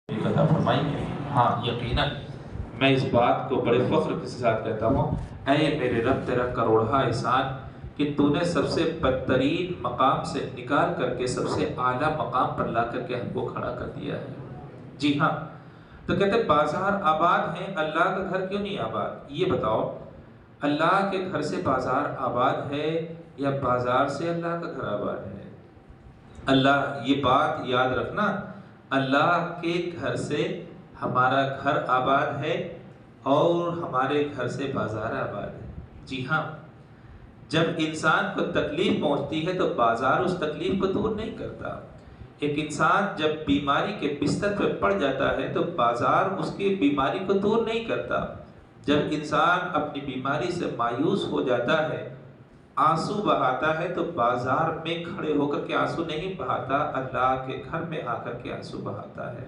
عطا فرمائی ہے۔ ہاں یقیناً میں اس بات کو بڑے فخر کے ساتھ کہتا ہوں، اے میرے رب تیرا کروڑہا احسان کہ تو نے سب سے بدترین مقام سے نکال کر کے سب سے اعلیٰ مقام پر لا کر کے ہم کو کھڑا کر دیا ہے۔ جی ہاں، تو کہتے بازار آباد ہیں، اللہ کا گھر کیوں نہیں آباد؟ یہ بتاؤ، اللہ کے گھر سے بازار آباد ہے یا بازار سے اللہ کا گھر آباد ہے؟ اللہ، یہ بات یاد رکھنا، اللہ کے گھر سے ہمارا گھر آباد ہے اور ہمارے گھر سے بازار آباد ہے۔ جی ہاں، جب انسان کو تکلیف پہنچتی ہے تو بازار اس تکلیف کو دور نہیں کرتا۔ ایک انسان جب بیماری کے بستر پہ پڑ جاتا ہے تو بازار اس کی بیماری کو دور نہیں کرتا۔ جب انسان اپنی بیماری سے مایوس ہو جاتا ہے، آنسو بہاتا ہے، تو بازار میں کھڑے ہو کر کے آنسو نہیں بہاتا، اللہ کے گھر میں آ کر کے آنسو بہاتا ہے۔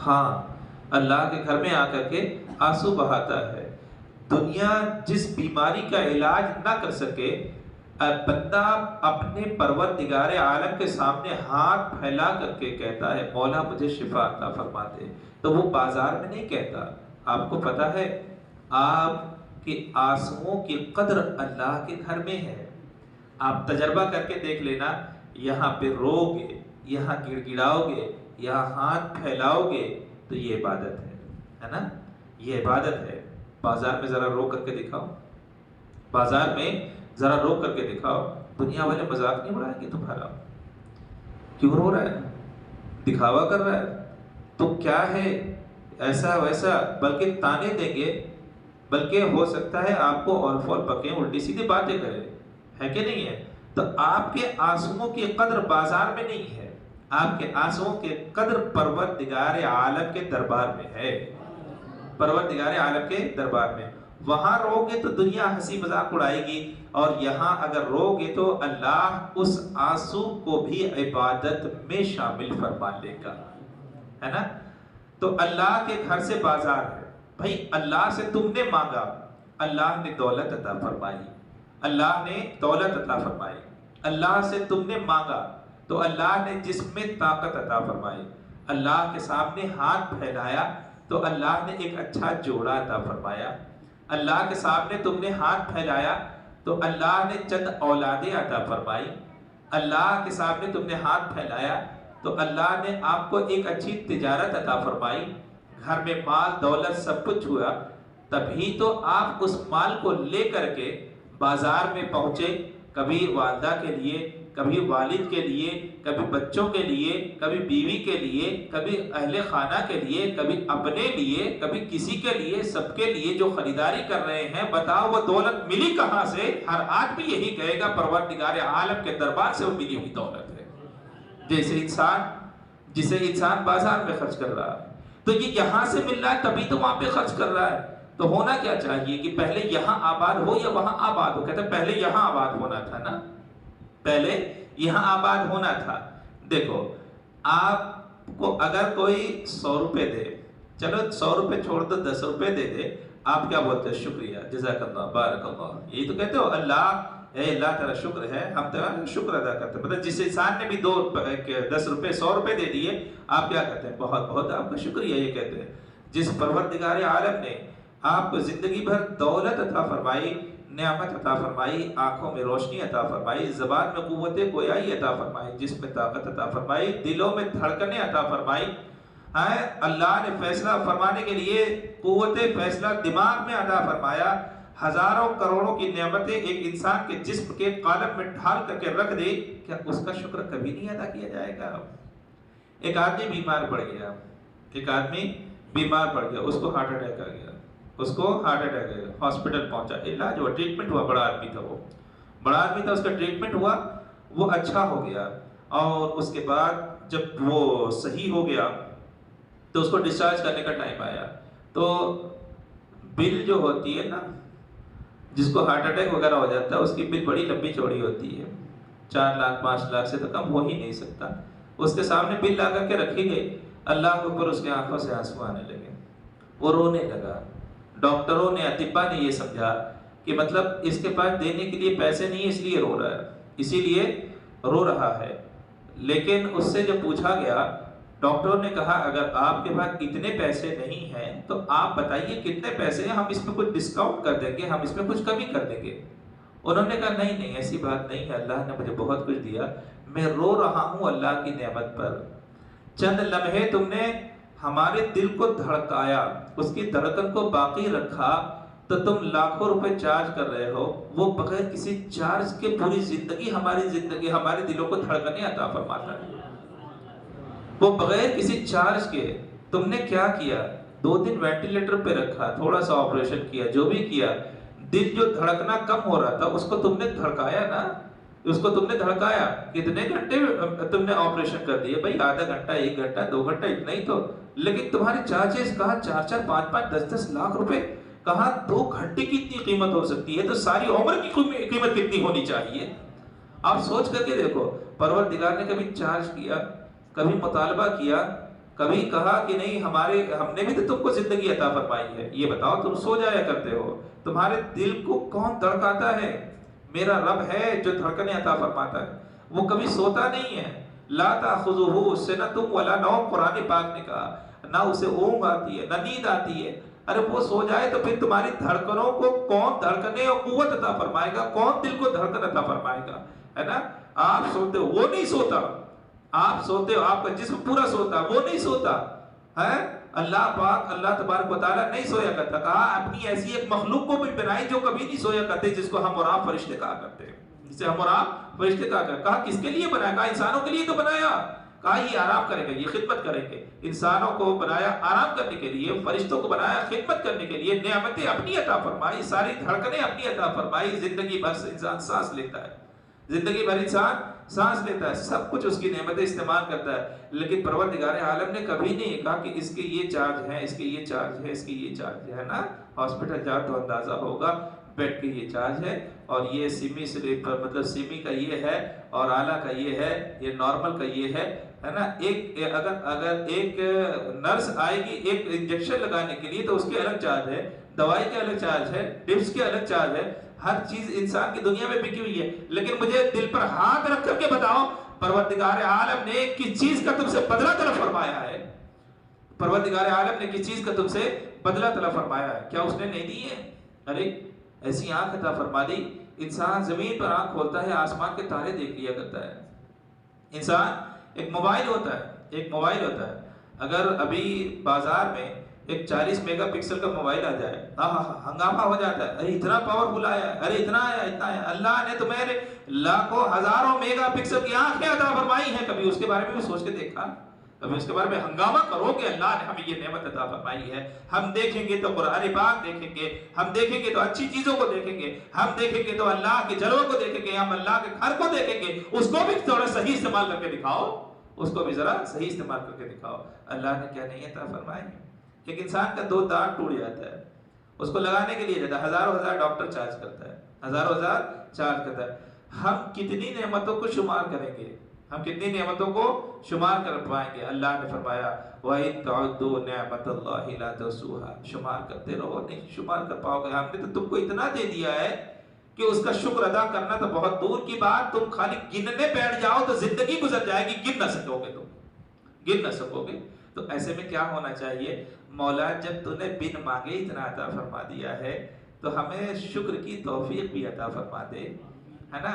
ہاں، اللہ کے گھر میں آ کر کے آنسو بہاتا ہے۔ دنیا جس بیماری کا علاج نہ کر سکے، بندہ اپنے پروردگار عالم کے سامنے ہاتھ پھیلا کر کے کہتا ہے مولا مجھے شفا عطا فرما دے، تو وہ بازار میں نہیں کہتا۔ آپ کو پتا ہے، آپ کہ آنسوؤں کی قدر اللہ کے گھر میں ہے۔ آپ تجربہ کر کے دیکھ لینا، یہاں پہ رو گے، یہاں گڑ گڑاؤ گے، یہاں ہاتھ پھیلاؤ گے تو یہ عبادت ہے نا؟ یہ عبادت ہے۔ بازار میں ذرا رو کر کے دکھاؤ، بازار میں ذرا رو کر کے دکھاؤ، دنیا والے مذاق نہیں اڑائیں گے تمہارا؟ کیوں رو رہا ہے؟ دکھاوا کر رہا ہے تو کیا ہے ایسا ویسا، بلکہ تانے دیں گے، بلکہ ہو سکتا ہے آپ کو اور فول پکیں، الٹی سیدھی باتیں کرے، ہے کہ نہیں ہے؟ تو آپ کے آنسوؤں کی قدر بازار میں نہیں ہے، آپ کے آنسوؤں کی قدر پروردگار عالم کے دربار میں ہے۔ پروردگار عالم کے دربار میں وہاں رو گے تو دنیا ہنسی مذاق اڑائے گی، اور یہاں اگر رو گے تو اللہ اس آنسو کو بھی عبادت میں شامل فرما لے گا، ہے نا؟ تو اللہ کے گھر سے بازار ہے۔ بھائی اللہ سے تم نے مانگا، اللہ نے دولت عطا فرمائی، اللہ نے دولت عطا فرمائی۔ اللہ سے تم نے مانگا تو اللہ نے جسم میں طاقت عطا فرمائی۔ اللہ کے سامنے ہاتھ پھیلایا تو اللہ نے ایک اچھا جوڑا عطا فرمایا۔ اللہ کے سامنے تم نے ہاتھ پھیلایا تو اللہ نے چند اولادیں عطا فرمائی۔ اللہ کے سامنے تم نے ہاتھ پھیلایا تو اللہ نے آپ کو ایک اچھی تجارت عطا فرمائی، گھر میں مال دولت سب کچھ ہوا، تبھی تو آپ اس مال کو لے کر کے بازار میں پہنچے، کبھی والدہ کے لیے، کبھی والد کے لیے، کبھی بچوں کے لیے، کبھی بیوی کے لیے، کبھی اہل خانہ کے لیے، کبھی اپنے لیے، کبھی کسی کے لیے، سب کے لیے جو خریداری کر رہے ہیں۔ بتاؤ وہ دولت ملی کہاں سے؟ ہر آدمی یہی کہے گا پروردگار عالم کے دربار سے وہ ملی ہوئی دولت ہے، جسے انسان بازار میں خرچ کر رہا ہے۔ تو یہ یہاں سے مل رہا ہے تبھی تو وہاں پہ خرچ کر رہا ہے۔ تو ہونا کیا چاہیے کہ پہلے یہاں آباد ہو یا وہاں آباد ہو؟ کہتے ہیں پہلے یہاں آباد ہونا تھا نا، پہلے یہاں آباد ہونا تھا۔ دیکھو، آپ کو اگر کوئی 100 روپے دے، چلو 100 روپے چھوڑ دو 10 روپے دے دے، آپ کیا بولتے ہیں؟ شکریہ، جزاک اللہ، بارک اللہ، یہی تو کہتے ہو؟ اللہ، اے اللہ تیرا شکر ہے، ہم تیرا شکر ادا کرتے ہیں۔ مطلب جس انسان نے بھی 10 روپے 100 روپے دے دیے، آپ کیا کہتے ہیں؟ بہت بہت آپ کا شکریہ، یہ کہتے ہیں۔ جس پروردگار عالم نے آپ کو زندگی بھر دولت عطا فرمائی، نعمت عطا فرمائی، آنکھوں میں روشنی عطا فرمائی، زبان میں قوت گویائی عطا فرمائی، جسم میں طاقت عطا فرمائی، دلوں میں دھڑکنیں عطا فرمائی، اللہ نے فیصلہ فرمانے کے لیے قوت فیصلہ دماغ میں عطا فرمایا، ہزاروں کروڑوں کی نعمتیں ایک انسان کے جسم کے قالب میں ڈھال کر کے رکھ دی، کیا اس کا شکر کبھی نہیں ادا کیا جائے گا؟ ایک آدمی بیمار پڑ گیا، ایک آدمی بیمار پڑ گیا، اس کو ہارٹ اٹیک آ گیا، اس کو ہارٹ اٹیک آ گیا، ہاسپٹل پہنچا، علاج ہوا، ٹریٹمنٹ ہوا، بڑا آدمی تھا، وہ بڑا آدمی تھا، اس کا ٹریٹمنٹ ہوا، وہ اچھا ہو گیا، اور اس کے بعد جب وہ صحیح ہو گیا تو اس کو ڈسچارج کرنے کا ٹائم آیا، تو بل جو ہوتی ہے نا، جس کو ہارٹ اٹیک وغیرہ ہو جاتا ہے، اس کی بل بڑی لمبی چوڑی ہوتی ہے، 4 لاکھ 5 لاکھ سے تو کم ہو ہی نہیں سکتا۔ اس کے سامنے بل لا کر کے رکھی گئی، اللہ کے اوپر اس کی آنکھوں سے آنسو آنے لگے، وہ رونے لگا۔ ڈاکٹروں نے، اطباء نے یہ سمجھا کہ مطلب اس کے پاس دینے کے لیے پیسے نہیں، اس لیے رو رہا ہے، اسی لیے رو رہا ہے۔ لیکن اس سے جب پوچھا گیا ڈاکٹروں نے کہا اگر آپ کے پاس اتنے پیسے نہیں ہیں تو آپ بتائیے کتنے پیسے ہیں، ہم اس میں کچھ ڈسکاؤنٹ کر دیں گے، ہم اس میں کچھ کمی کر دیں گے۔ انہوں نے کہا نہیں نہیں ایسی بات نہیں ہے، اللہ نے مجھے بہت کچھ دیا، میں رو رہا ہوں اللہ کی نعمت پر۔ چند لمحے تم نے ہمارے دل کو دھڑکایا، اس کی دھڑکن کو باقی رکھا، تو تم لاکھوں روپے چارج کر رہے ہو، وہ بغیر کسی چارج کے پوری زندگی ہمارے دلوں کو دھڑکنے عطا فرماتا ہے۔ وہ بغیر کسی چارج کے تم نے کیا کیا، 2 دن وینٹیلیٹر پہ رکھا، تھوڑا سا آپریشن کیا، جو بھی کیا، دل جو دھڑکنا کم ہو رہا تھا اس کو تم نے دھڑکایا نا، اس کو تم نے دھڑکایا۔ کتنے گھنٹے تم نے آپریشن کر دیے بھائی، آدھا گھنٹہ، 1 گھنٹہ، 2 گھنٹہ، اتنا ہی تو، لیکن تمہارے چارجز کہاں 4-4 5-5 10-10 لاکھ روپے، کہاں 2 گھنٹے کی اتنی قیمت ہو سکتی ہے، تو ساری عمر کی قیمت کتنی ہونی چاہیے۔ آپ سوچ کر کے دیکھو، پروردگار نے کبھی چارج کیا، کبھی مطالبہ کیا، کبھی کہا کہ نہیں ہم نے بھی تو تم کو زندگی عطا فرمائی ہے، یہ بتاؤ تم سو جایا کرتے ہو، تمہارے دل کو کون دھڑکاتا ہے؟ میرا رب ہے جو دھڑکنے عطا فرماتا ہے، وہ کبھی سوتا نہیں ہے۔ لا تأخذہ سنۃ ولا نوم، قرآن پاک نے کہا، نہ اسے اونگ آتی ہے نہ نیند آتی ہے۔ ارے وہ سو جائے تو پھر تمہاری دھڑکنوں کو کون دھڑکنے اور قوت عطا فرمائے گا، کون دل کو دھڑکن عطا فرمائے گا، ہے نا؟ آپ سوتے ہو، وہ نہیں سوتا، آپ سوتے ہو، آپ کا جسم پورا سوتا، وہ نہیں سوتا ہے۔ اللہ پاک، اللہ تبارک و تعالیٰ نہیں سویا کرتا، کہا اپنی ایسی ایک مخلوق کو بھی بنائی جو کبھی نہیں سویا کرتے، جس کو ہم اور آپ فرشتے کہا کرتے ہیں، جسے ہم اور آپ فرشتے کہا کرتے ہیں۔ کہا کس کے لیے بنایا؟ کہا انسانوں کے لیے تو بنایا، کہا یہ آرام کرے گا، یہ خدمت کریں گے۔ انسانوں کو بنایا آرام کرنے کے لیے، فرشتوں کو بنایا خدمت کرنے کے لیے، نعمتیں اپنی عطا فرمائی، ساری دھڑکنیں اپنی عطا فرمائی، زندگی بھر انسان سانس لیتا ہے، زندگی بھر انسان سانس لیتا ہے، سب کچھ اس کی نعمتیں استعمال کرتا ہے، لیکن پروردگار عالم نے کبھی نہیں کہا کہ اس کے یہ چارج ہے، اس کے یہ چارج ہے، اس کے یہ چارج ہے نا۔ ہاسپٹل جاؤ تو اندازہ ہوگا، بیڈ کے یہ چارج ہے، اور یہ سیمی سلیپ مطلب سیمی کا یہ ہے، اور اعلیٰ کا یہ ہے، یہ نارمل کا یہ ہے نا۔ اگر ایک نرس آئے گی ایک انجیکشن لگانے کے لیے تو اس کے الگ چارج ہے، دوائی کے الگ چارج ہے، ڈپس کے الگ چارج ہے، ہر چیز انسان کی دنیا میں بکی ہوئی ہے۔ لیکن مجھے دل پر ہاتھ رکھ کر کے بتاؤ، پروردگار عالم نے کس چیز کا تم سے بدلہ طلب فرمایا ہے؟ پروردگار عالم نے کس چیز کا تم سے بدلہ طلب فرمایا ہے؟ کیا اس نے نہیں دی ہے؟ ارے ایسی آنکھ عطا فرما دی، انسان زمین پر آنکھ کھولتا ہے آسمان کے تارے دیکھ لیا کرتا ہے۔ انسان ایک موبائل ہوتا ہے، اگر ابھی بازار میں ایک 40 میگا پکسل کا موبائل آ جائے، ہنگامہ ہو جاتا ہے، ارے اتنا پاورفل آیا ہے، ارے اتنا آیا۔ اللہ نے تمہیں لاکھوں ہزاروں میگا پکسل کی آنکھیں عطا فرمائی ہیں، کبھی اس کے بارے میں بھی سوچ کے دیکھا؟ کبھی اس کے بارے میں ہنگامہ کرو کہ اللہ نے ہمیں یہ نعمت عطا فرمائی ہے، ہم دیکھیں گے تو قرآن پاک دیکھیں گے، ہم دیکھیں گے تو اچھی چیزوں کو دیکھیں گے، ہم دیکھیں گے تو اللہ کے جلووں کو دیکھیں گے، ہم اللہ کے گھر کو دیکھیں گے، اس کو بھی تھوڑا صحیح استعمال کر کے دکھاؤ، اس کو بھی ذرا صحیح استعمال کر کے دکھاؤ۔ اللہ نے کیا نہیں عطا فرمائی؟ ایک انسان کا 2 دانت ٹوٹ جاتا ہے، اس کو لگانے کے لیے جاتا ہے، ہزار ڈاکٹر چارج کرتا ہے، ہزار چارج کرتا ہے۔ ہم کتنی نعمتوں کو شمار کریں گے، ہم کتنی نعمتوں کو شمار کر پائیں گے؟ اللہ نے فرمایا وَإِن تَعُدُّوا نِعْمَةَ اللَّهِ لَا تُحْصُوهَا، شمار کرتے رہو، نہیں شمار کر پاؤ گے۔ ہم نے تو تم کو اتنا دے دیا ہے کہ اس کا شکر ادا کرنا تو بہت دور کی بات، تم خالی گننے بیٹھ جاؤ تو زندگی گزر جائے گی، گن نہ سکو گے۔ تو ایسے میں کیا ہونا چاہیے؟ مولا جب تو نے بن مانگے اتنا عطا فرما دیا ہے تو ہمیں شکر کی توفیق بھی عطا فرما دے، ہے نا۔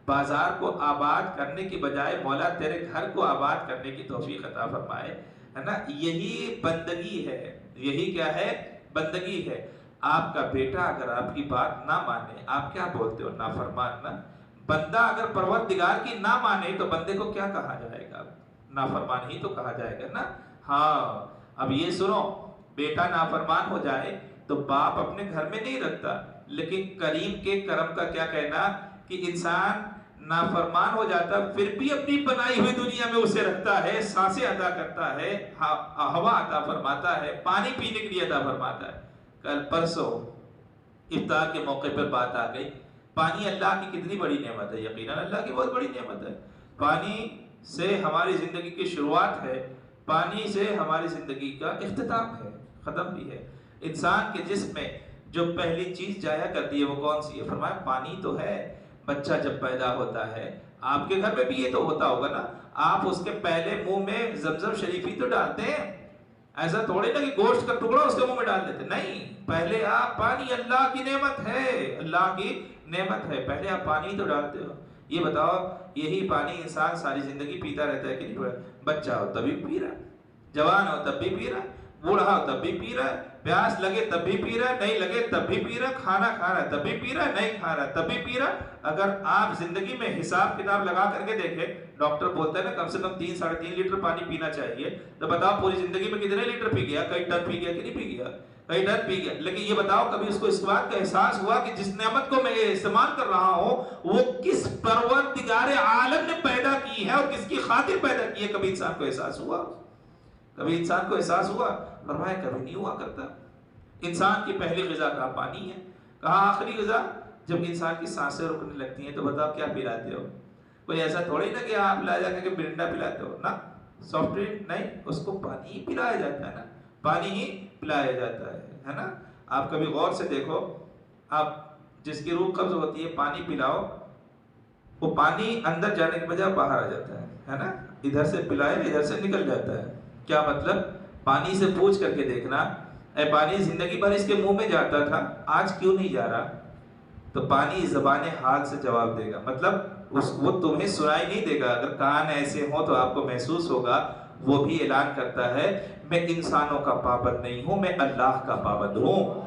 بازار کو آباد کرنے کی بجائے مولا تیرے گھر کو آباد کرنے کی توفیق عطا فرمائے، ہے نا۔ یہی بندگی ہے، یہی کیا ہے؟ بندگی ہے۔ آپ کا بیٹا اگر آپ کی بات نہ مانے، آپ کیا بولتے ہو؟ نافرمان نا۔ بندہ اگر پروردگار کی نہ مانے تو بندے کو کیا کہا جائے گا؟ نافرمان ہی تو کہا جائے گا نا۔ ہاں اب یہ سنو، بیٹا نافرمان ہو جائے تو باپ اپنے گھر میں نہیں رکھتا، لیکن کریم کے کرم کا کیا کہنا کہ انسان نافرمان ہو جاتا پھر بھی اپنی بنائی ہوئی دنیا میں اسے رکھتا ہے، سانسیں عطا کرتا ہے، ہوا عطا فرماتا ہے، پانی پینے کے لیے عطا فرماتا ہے۔ کل پرسوں افطار کے موقع پر بات آ گئی، پانی اللہ کی کتنی بڑی نعمت ہے، یقیناً اللہ کی بہت بڑی نعمت ہے۔ پانی سے ہماری زندگی کی شروعات ہے، پانی سے ہماری زندگی کا اختتام ہے، ختم بھی ہے۔ انسان کے جسم میں جو پہلی چیز جایا کرتی ہے وہ کون سی ہے؟ فرمایا پانی تو ہے۔ بچہ جب پیدا ہوتا ہے آپ کے گھر میں بھی یہ تو ہوتا ہوگا نا، آپ اس کے پہلے منہ میں زمزم شریف ہی تو ڈالتے ہیں، ایسا تھوڑے نا کہ گوشت کا ٹکڑا اس کے منہ میں ڈال دیتے، نہیں، پہلے آپ پانی، اللہ کی نعمت ہے، اللہ کی نعمت ہے، پہلے آپ پانی ہی تو ڈالتے ہو۔ یہ بتاؤ، یہی پانی انسان ساری زندگی پیتا رہتا ہے کہ نہیں؟ بچہ ہو تب بھی پی رہا ہے، جوان ہو تب بھی پی رہا ہے، بوڑھا ہو تب بھی پی رہا ہے، پیاس لگے تب بھی پی رہا ہے، نہیں لگے تب بھی پی رہا ہے، کھانا کھا رہا ہے تب بھی پی رہا ہے، نہیں کھا رہا ہے تب بھی پی رہا ہے۔ اگر آپ زندگی میں حساب کتاب لگا کر کے دیکھیں، ڈاکٹر بولتا ہے نا کم سے کم 3-3.5 لیٹر پانی پینا چاہیے، تو بتاؤ پوری زندگی میں کتنے لیٹر پی گیا؟ کئی ٹن پی گیا کہ نہیں پی گیا؟ کئی ٹن پی گیا۔ لیکن یہ بتاؤ کبھی اس کو اس بات کا احساس ہوا کہ جس نعمت کو میں استعمال کر رہا ہوں وہ کس پروردگار عالم نے پیدا کی ہے اور کس کی خاطر پیدا کی ہے؟ کبھی انسان کو احساس ہوا؟ کبھی انسان کو احساس ہوا؟ فرمایا کبھی نہیں ہوا کرتا۔ انسان کی پہلی غذا کہا؟ پانی ہے۔ کہا آخری غذا؟ جب انسان کی سانسیں رکنے لگتی ہیں تو بتاؤ کیا پلاتے ہو؟ کوئی ایسا تھوڑی نا کہ آپ لا جا کے مرنڈا پلاتے ہو نا، سافٹ ڈرنک نہیں، اس کو پانی ہی پلایا جاتا ہے نا، پانی ہی پلایا جاتا ہے نا۔ آپ کبھی غور سے دیکھو، آپ جس کی روح قبض ہوتی ہے پانی پلاؤ، وہ پانی اندر جانے کے بجائے باہر آ جاتا ہے نا، ادھر سے پلائے ادھر سے نکل جاتا ہے۔ کیا مطلب؟ پانی سے پوچھ کر کے دیکھنا، اے پانی زندگی بھر اس کے منہ میں جاتا تھا، آج کیوں نہیں جا رہا؟ تو پانی زبان حال سے جواب دے گا، مطلب وہ تمہیں سنائی نہیں دے گا، اگر کان ایسے ہوں تو آپ کو محسوس ہوگا۔ وہ بھی اعلان کرتا ہے میں انسانوں کا پابند نہیں ہوں، میں اللہ کا پابند ہوں۔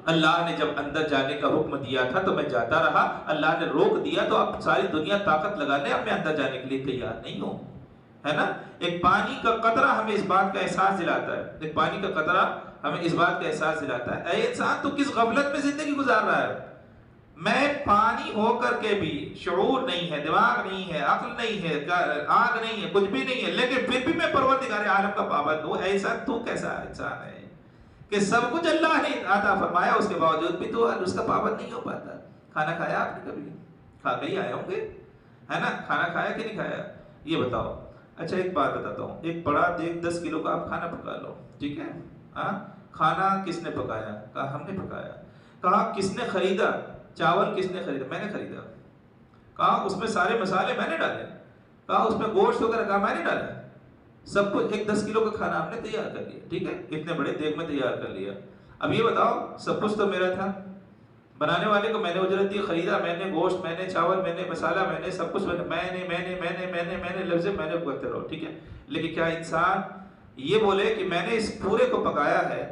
اللہ نے جب اندر جانے کا حکم دیا تھا تو میں جاتا رہا، اللہ نے روک دیا تو اب ساری دنیا طاقت لگا لے، اب میں اندر جانے کے لیے تیار نہیں ہوں، ہے نا۔ ایک پانی کا قطرہ ہمیں اس بات کا احساس دلاتا ہے، ایک پانی کا قطرہ ہمیں اس بات کا احساس دلاتا ہے، اے انسان تو کس غفلت میں زندگی گزار رہا ہے؟ میں پانی ہو کر کے بھی شعور نہیں ہے، دماغ نہیں ہے، عقل نہیں ہے، آنکھ نہیں ہے، کچھ بھی نہیں ہے، لیکن پھر بھی میں پروردگار عالم کا پابند ہوں۔ ایسا تو کیسا انسان ہے کہ سب کچھ اللہ نے عطا فرمایا، اس کے باوجود بھی تو اس کا پابند نہیں ہو پاتا؟ کھانا کھایا آپ نے؟ کبھی کھا کے ہی آئے ہوں گے، ہے نا؟ کھانا کھایا کہ نہیں کھایا؟ یہ بتاؤ۔ اچھا ایک بات بتاتا ہوں، ایک بڑا دیگ 10 کلو کا آپ کھانا پکا لو، ٹھیک ہے؟ ہاں، کھانا کس نے پکایا؟ کہا ہم نے پکایا۔ کہا کس نے خریدا؟ چاول کس نے خریدا؟ میں نے خریدا۔ کہا اس میں سارے مسالے میں نے ڈالے؟ کہا اس میں گوشت وغیرہ کہا میں نے ڈالا۔ سب کچھ ایک 10 کلو کا کھانا ہم نے تیار کر لیا، ٹھیک ہے، اتنے بڑے دیگ میں تیار کر لیا۔ اب یہ بتاؤ سب کچھ تو میرا تھا، بنانے والے کو میں نے اجرت دی، خریدا میں نے، گوشت میں نے، چاول میں نے، مسالہ میں نے، سب کچھ میں نے لفظ میں نے کرتے رہو، ٹھیک ہے۔ لیکن کیا انسان یہ بولے کہ میں نے اس پورے کو پکایا ہے،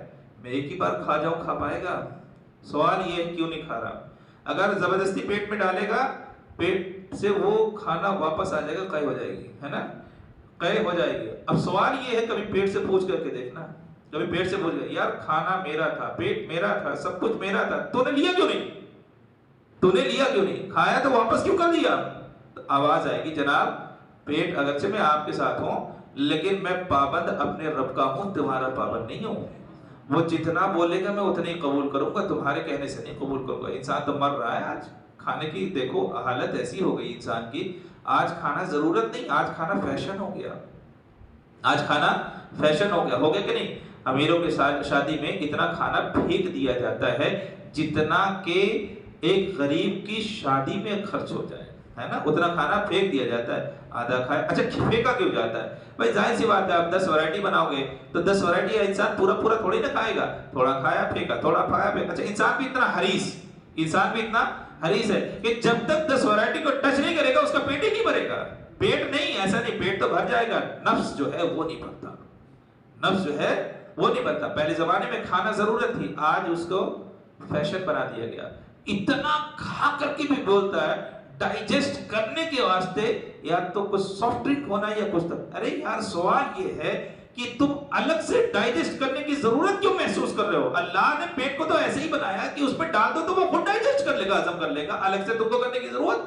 میں ایک ہی بار کھا جاؤں، کھا پائے گا؟ سوال یہ ہے کیوں نہیں کھا رہا؟ اگر زبردستی پیٹ میں ڈالے گا، پیٹ سے وہ کھانا واپس آ جائے گا، قے ہو جائے گی، ہے نا، قے ہو جائے گی۔ اب سوال یہ ہے کبھی پیٹ سے پوچھ کر کے دیکھنا، کبھی پیٹ سے پوچھ کر، یار کھانا میرا تھا، پیٹ میرا تھا، سب کچھ میرا تھا، تو نے لیا کیوں نہیں؟ تو نے لیا کیوں نہیں؟ کھایا تو واپس کیوں کر دیا؟ تو آواز آئے گی جناب پیٹ اگرچہ میں آپ کے ساتھ ہوں لیکن میں پابند اپنے رب کا ہوں، تمہارا پابند نہیں ہوں۔ وہ جتنا بولے گا میں اتنا ہی قبول کروں گا، تمہارے کہنے سے نہیں قبول کروں گا۔ انسان تو مر رہا ہے آج، کھانے کی دیکھو حالت ایسی ہو گئی انسان کی، آج کھانا ضرورت نہیں، آج کھانا فیشن ہو گیا، آج کھانا فیشن ہو گیا کہ نہیں؟ امیروں کے شادی میں اتنا کھانا پھینک دیا جاتا ہے جتنا کہ ایک غریب کی شادی میں خرچ ہو جائے، ہے نا، اتنا کھانا پھینک دیا جاتا ہے، آدھا کھایا۔ اچھا پھینکا کیوں جاتا ہے بھائی؟ ظاہر سی بات ہے، آپ 10 ورائٹی بناؤ گے تو 10 ورائٹی انسان پورا تھوڑی نہ کھائے گا، تھوڑا کھایا پھینکا، تھوڑا کھایا پھینکا۔ اچھا انسان بھی اتنا حریص ہے کہ جب تک 10 ورائٹی کو ٹچ نہیں کرے گا اس کا پیٹ ہی نہیں بھرے گا۔ پیٹ نہیں، ایسا نہیں، پیٹ تو بھر جائے گا، نفس جو ہے وہ نہیں بھرتا، نفس جو ہے وہ نہیں بھرتا۔ پہلے زمانے میں کھانا ضرورت تھی، آج اس کو فیشن بنا دیا گیا۔ اتنا کھا کر کے بھی بولتا ہے ڈائجسٹ کرنے کے واسطے یا تو کچھ سافٹ ڈرنک ہونا یا کچھ تو۔ ارے یار سوال یہ ہے کہ تم الگ سے ڈائجسٹ کرنے کی ضرورت کیوں محسوس کر رہے ہو؟ اللہ نے پیٹ کو تو ایسے ہی بنایا کہ اس پہ ڈال دو تو وہ خود ڈائجسٹ کر لے گا، ہضم کر لے گا، الگ سے تم کو کرنے کی ضرورت،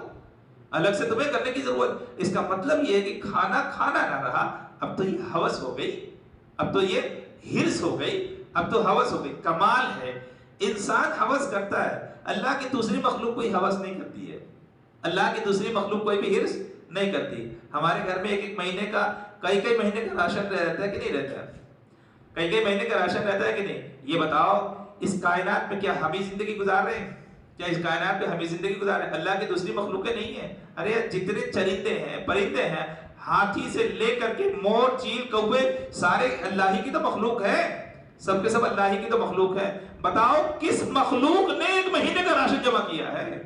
الگ سے تمہیں کرنے کی ضرورت۔ اس کا مطلب یہ ہے کہ کھانا نہ رہا، اب تو یہ ہوس ہو گئی، اب تو یہ ہرس ہو گئی، اب تو ہوس ہو گئی۔ کمال ہے انسان ہوس کرتا ہے، اللہ کی دوسری مخلوق کوئی ہوس نہیں کرتی ہے، اللہ کی دوسری مخلوق کوئی بھی ہرس نہیں کرتی۔ ہمارے گھر میں ایک مہینے کا کئی مہینے کا راشن رہتا ہے کہ نہیں رہتا ہے؟ کئی مہینے کا راشن رہتا ہے کہ نہیں؟ یہ بتاؤ اس کائنات میں کیا ہم ہی زندگی گزار رہے ہیں؟ کیا اس کائنات پہ ہمیں زندگی گزارے؟ اللہ کی دوسری مخلوقیں نہیں ہیں؟ ارے جتنے چرندے ہیں، پرندے ہیں، ہاتھی سے لے کر کے مور، چیل، کوے، سارے اللہ ہی کی تو مخلوق ہے، سب کے سب اللہ ہی کی تو مخلوق ہے۔ بتاؤ کس مخلوق نے ایک مہینے کا راشن جمع کیا ہے؟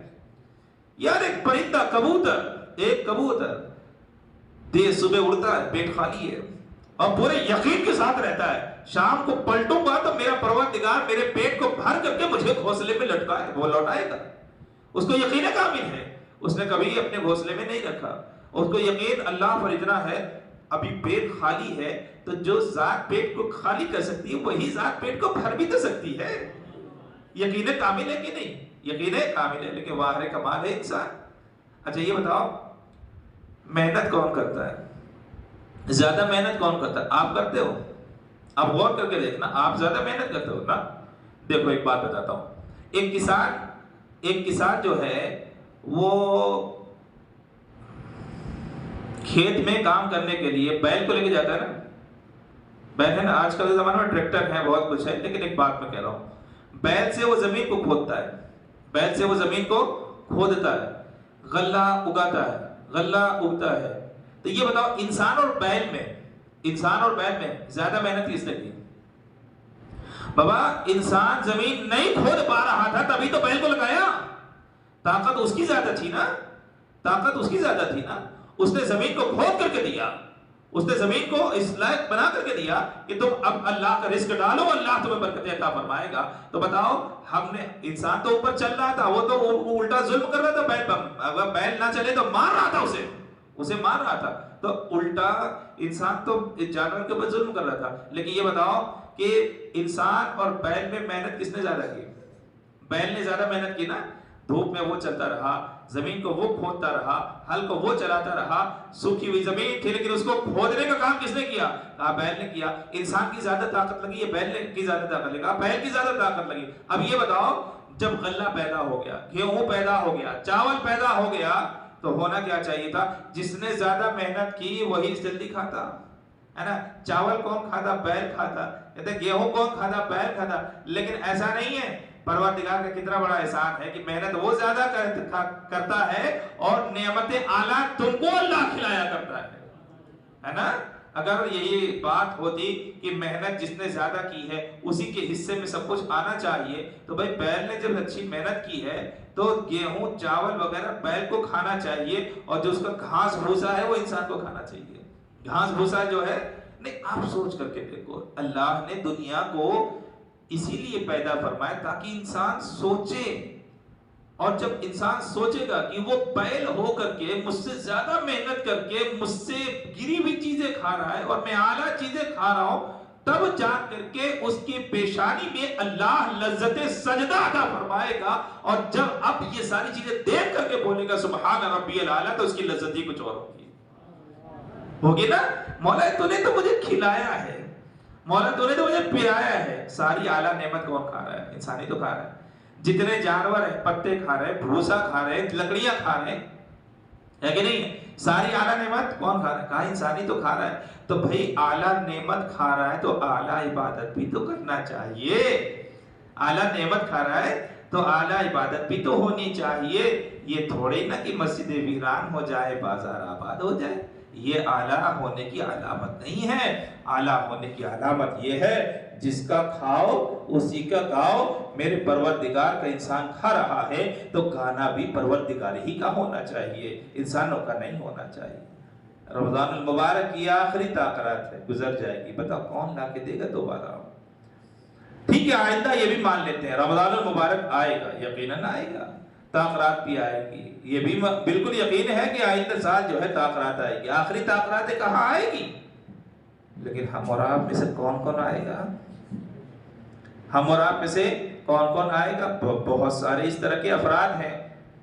یار ایک پرندہ، کبوتر، ایک کبوتر دیر صبح اڑتا ہے، پیٹ خالی ہے، اور پورے یقین کے ساتھ رہتا ہے شام کو پلٹوں گا تو میرا پروردگار میرے پیٹ کو بھر کر کے مجھے گھونسلے میں لٹکائے، وہ لوٹائے گا۔ اس کو یقین کامل ہے، اس نے کبھی اپنے گھونسلے میں نہیں رکھا، اس کو یقین اللہ پر اتنا ہے ابھی پیٹ خالی ہے، تو جو ذات پیٹ کو خالی کر سکتی ہے وہی ذات پیٹ کو بھر بھی تو سکتی ہے۔ یقین کامل ہے کہ نہیں؟ یقین کامل ہے، لیکن واہر کمال ہے انسان۔ اچھا یہ بتاؤ محنت کون کرتا ہے؟ زیادہ محنت کون کرتا ہے؟ آپ کرتے ہو؟ آپ غور کر کے دیکھنا، آپ زیادہ محنت کرتے ہو نا؟ دیکھو ایک بات بتاتا ہوں، ایک کسان جو ہے وہ کھیت میں کام کرنے کے لیے بیل کو لے کے جاتا ہے نا، بیل ہے نا، آج کل کے زمانے میں ٹریکٹر ہے، بہت کچھ ہے، لیکن ایک بات میں کہہ رہا ہوں، بیل سے وہ زمین کو کھودتا ہے، بیل سے وہ زمین کو کھودتا ہے، غلہ اگاتا ہے، غلہ اگتا ہے۔ تو یہ بتاؤ انسان اور بیل میں زیادہ محنت کس نے کی؟ بابا انسان زمین نہیں کھود پا رہا تھا تبھی تو بیل کو لگایا، طاقت اس کی زیادہ تھی نا، اس نے زمین کو کھود کر کے دیا، اس نے زمین کو اس لائق بنا کر کے دیا کہ تم اب اللہ کا رزق ڈالو، اللہ تمہیں برکتیں عطا فرمائے گا۔ تو بتاؤ ہم نے، انسان تو اوپر چل رہا تھا، وہ تو الٹا ظلم کر رہا تھا بیل پر، اگر بیل نہ چلے تو مار رہا تھا اسے مار رہا تھا، تو الٹا انسان تو جانور کے اوپر ظلم کر رہا تھا۔ لیکن یہ بتاؤ کہ انسان اور بیل میں محنت کس نے زیادہ کی؟ بیل نے زیادہ محنت کی نا، دھوپ میں وہ چلتا رہا، زمین کو وہ کھودتا رہا، ہل کو وہ چلاتا رہا، سوکھی ہوئی زمین تھی لیکن اس کو کھودنے کا کام کس نے کیا؟ کہا بیل نے کیا۔ انسان کی زیادہ طاقت لگی ہے بیل کی زیادہ طاقت لگی؟ کہا بیل کی زیادہ طاقت لگی۔ اب یہ بتاؤ جب غلہ پیدا ہو گیا، گیہوں پیدا ہو گیا، چاول پیدا ہو گیا، تو ہونا کیا چاہیے تھا؟ جس نے زیادہ محنت کی وہی جلدی کھاتا ہے نا۔ چاول کون کھاتا؟ بیل کھاتا۔ کہتے ہیں گیہوں کون کھاتا؟ بیل کھاتا۔ لیکن ایسا نہیں ہے، پروردگار کا کتنا بڑا احسان ہے کہ محنت وہ زیادہ کرتا ہے اور نعمت اعلیٰ تم کو اللہ کھلایا کرتا ہے نا۔ اگر یہی بات ہوتی کہ محنت جس نے زیادہ کی ہے اسی کے حصے میں سب کچھ آنا چاہیے، تو بھائی بیل نے جب اچھی محنت کی ہے تو گیہوں چاول وغیرہ بیل کو کھانا چاہیے، اور جو اس کا گھاس بھوسا ہے وہ انسان کو کھانا چاہیے۔ گھاس بھوسا جو ہے نہیں، آپ سوچ کر کے دیکھو، اللہ نے دنیا کو اسی لیے پیدا فرمایا تاکہ انسان سوچے، اور جب انسان سوچے گا کہ وہ بیل ہو کر کے مجھ سے زیادہ محنت کر کے مجھ سے گری ہوئی چیزیں کھا رہا ہے اور میں اعلیٰ چیزیں کھا رہا ہوں، تب جا کر کے اس کی پیشانی میں اللہ لذت سجدہ عطا فرمائے گا، اور جب اب یہ ساری چیزیں دیکھ کر کے بولے گا سبحان ربی الاعلیٰ، تو اس کی لذت ہی کچھ اور ہوگی نا۔ مولا تو نے تو مجھے کھلایا ہے، مولا تو نے تو مجھے پلایا ہے، ساری اعلیٰ نعمت کون کھا رہا ہے؟ انسان ہی تو کھا رہا ہے۔ جتنے جانور ہیں پتے کھا رہے ہیں، بھوسا کھا رہے ہیں، لکڑیاں کھا رہے ہیں، ہے کہ نہیں؟ ساری اعلیٰ نعمت کون کھا رہا ہے؟ کہا انسان ہی تو کھا رہا ہے۔ تو بھائی اعلیٰ نعمت کھا رہا ہے تو اعلیٰ عبادت بھی تو کرنا چاہیے۔ اعلیٰ نعمت کھا رہا ہے تو اعلیٰ عبادت بھی تو ہونی چاہیے۔ یہ تھوڑے نہ کہ مسجد ویران ہو جائے بازار آباد ہو جائے، یہ اعلیٰ ہونے کی علامت نہیں ہے۔ اعلیٰ ہونے کی علامت یہ ہے جس کا کھاؤ اسی کا گاؤ، میرے پروردگار کا انسان کھا رہا ہے تو گانا بھی پروردگار ہی کا ہونا چاہیے، انسانوں کا نہیں ہونا چاہیے۔ رمضان المبارک کی آخری تاخیرات ہے، گزر جائے گی، بتاؤ کون لا کے دے گا دوبارہ؟ ٹھیک ہے آئندہ یہ بھی مان لیتے ہیں رمضان المبارک آئے گا، یقیناً آئے گا، تاخیرات بھی آئے گی، یہ بھی بالکل یقین ہے کہ آئندہ سال جو ہے تاخیرات آئے گی۔ آخری تاخیرات کہاں آئے گی؟ لیکن ہم اور آپ میں سے کون کون آئے گا؟ ہم اور آپ میں سے کون کون آئے گا؟ بہت سارے اس طرح کے افراد ہیں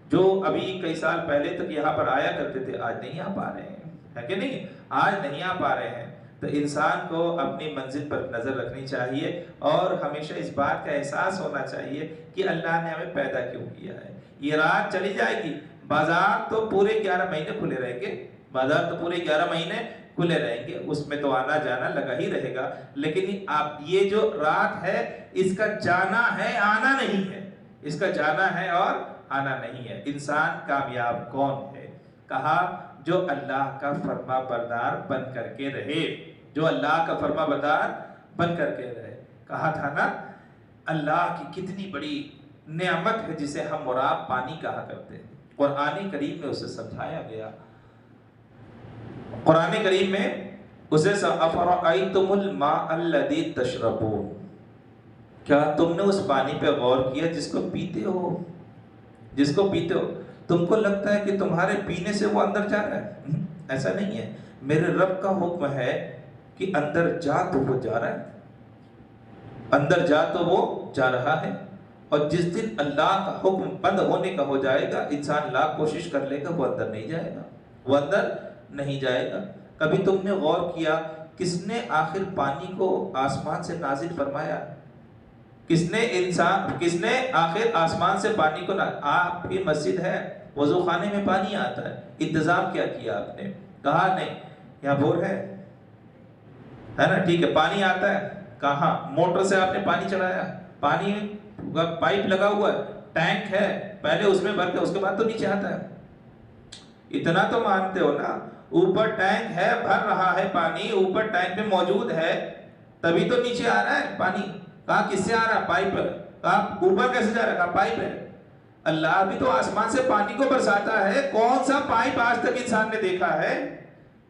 جو ابھی کئی سال پہلے تک یہاں پر آیا کرتے تھے، آج نہیں آ پا رہے ہیں، ہے کہ نہیں؟ آج نہیں آ پا رہے ہیں۔ تو انسان کو اپنی منزل پر نظر رکھنی چاہیے اور ہمیشہ اس بات کا احساس ہونا چاہیے کہ اللہ نے ہمیں پیدا کیوں کیا ہے۔ یہ رات چلی جائے گی، بازار تو پورے 11 مہینے کھلے رہیں گے، بازار تو پورے 11 مہینے کھلے رہیں گے، اس میں تو آنا جانا لگا ہی رہے گا، لیکن آپ یہ جو رات ہے اس کا جانا ہے، آنا نہیں ہے۔ اس کا جانا ہے اور آنا نہیں ہے۔ انسان کامیاب کون ہے؟ کہا جو اللہ کا فرما بردار بن کر کے رہے، جو اللہ کا فرما بردار بن کر کے رہے۔ کہا تھا نا اللہ کی کتنی بڑی نعمت ہے جسے ہم مراب پانی کہا کرتے ہیں، قرآن کریم میں اسے سمجھایا گیا۔ قرآن کریم میں اسے افرأیتم الماء الذی تشربون، کیا تم نے اس پانی پہ غور کیا جس کو پیتے ہو؟ جس کو پیتے ہو تم کو لگتا ہے کہ تمہارے پینے سے وہ اندر جا رہا ہے؟ ایسا نہیں ہے، میرے رب کا حکم ہے کہ اندر جا تو وہ جا رہا ہے، اندر جا تو وہ جا رہا ہے۔ اور جس دن اللہ کا حکم بند ہونے کا ہو جائے گا، انسان لاکھ کوشش کر لے گا، وہ اندر نہیں جائے گا، وہ اندر نہیں جائے گا۔ کبھی تم نے غور کیا کس نے آخر پانی کو آسمان سے نازل فرمایا؟ کس نے آخر آسمان سے پانی کو آپ کی مسجد ہے، وضو خانے میں پانی آتا ہے، انتظام کیا کیا آپ نے؟ کہا نہیں یہاں بور ہے نا، ٹھیک ہے پانی آتا ہے، کہاں موٹر سے آپ نے پانی چڑھایا، پانی پائپ لگا ہوا ہے، ٹینک ہے، پہلے اس میں بھر کے اس کے بعد تو نیچے آتا ہے۔ اتنا تو مانتے ہو نا، اوپر ٹینک ہے، بھر رہا ہے پانی، اوپر ٹینک میں موجود ہے، تبھی تو نیچے آ رہا ہے پانی۔ کہا کس سے آ رہا ہے؟ پائپ۔ کہا اوپر کیسے جا رہا ہے؟ کہا پائپ ہے۔ اللہ بھی تو آسمان سے پانی کو برساتا ہے، کون سا پائپ آج تک انسان نے دیکھا ہے؟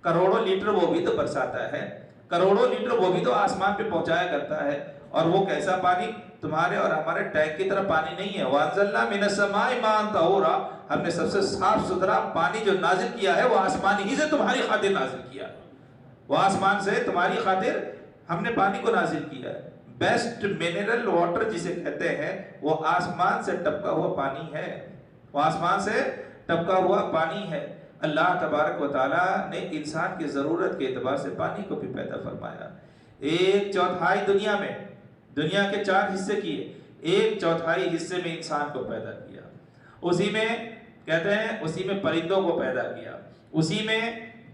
کروڑوں لیٹر وہ بھی تو برساتا ہے، کروڑوں لیٹر وہ بھی تو آسمان پہ پہنچایا کرتا ہے۔ اور وہ کیسا پانی؟ تمہارے اور ہمارے ٹینک کی طرح پانی نہیں ہے۔ وَأَنزَلْنَا مِنَ السَّمَاءِ مَاءً طَهُورًا، ہم نے سب سے صاف ستھرا پانی جو نازل کیا ہے وہ آسمان ہی سے تمہاری خاطر نازل کیا، وہ آسمان سے تمہاری خاطر ہم نے پانی کو نازل کیا ہے۔ بیسٹ منرل واٹر جسے کہتے ہیں وہ آسمان سے ٹپکا ہوا پانی ہے، وہ آسمان سے ٹپکا ہوا پانی ہے۔ اللہ تبارک و تعالیٰ نے انسان کی ضرورت کے اعتبار سے پانی کو بھی پیدا فرمایا۔ 1/4 دنیا میں، دنیا کے 4 حصے کیے، 1/4 حصے میں انسان کو پیدا کیا، اسی میں کہتے ہیں اسی میں پرندوں کو پیدا کیا، اسی میں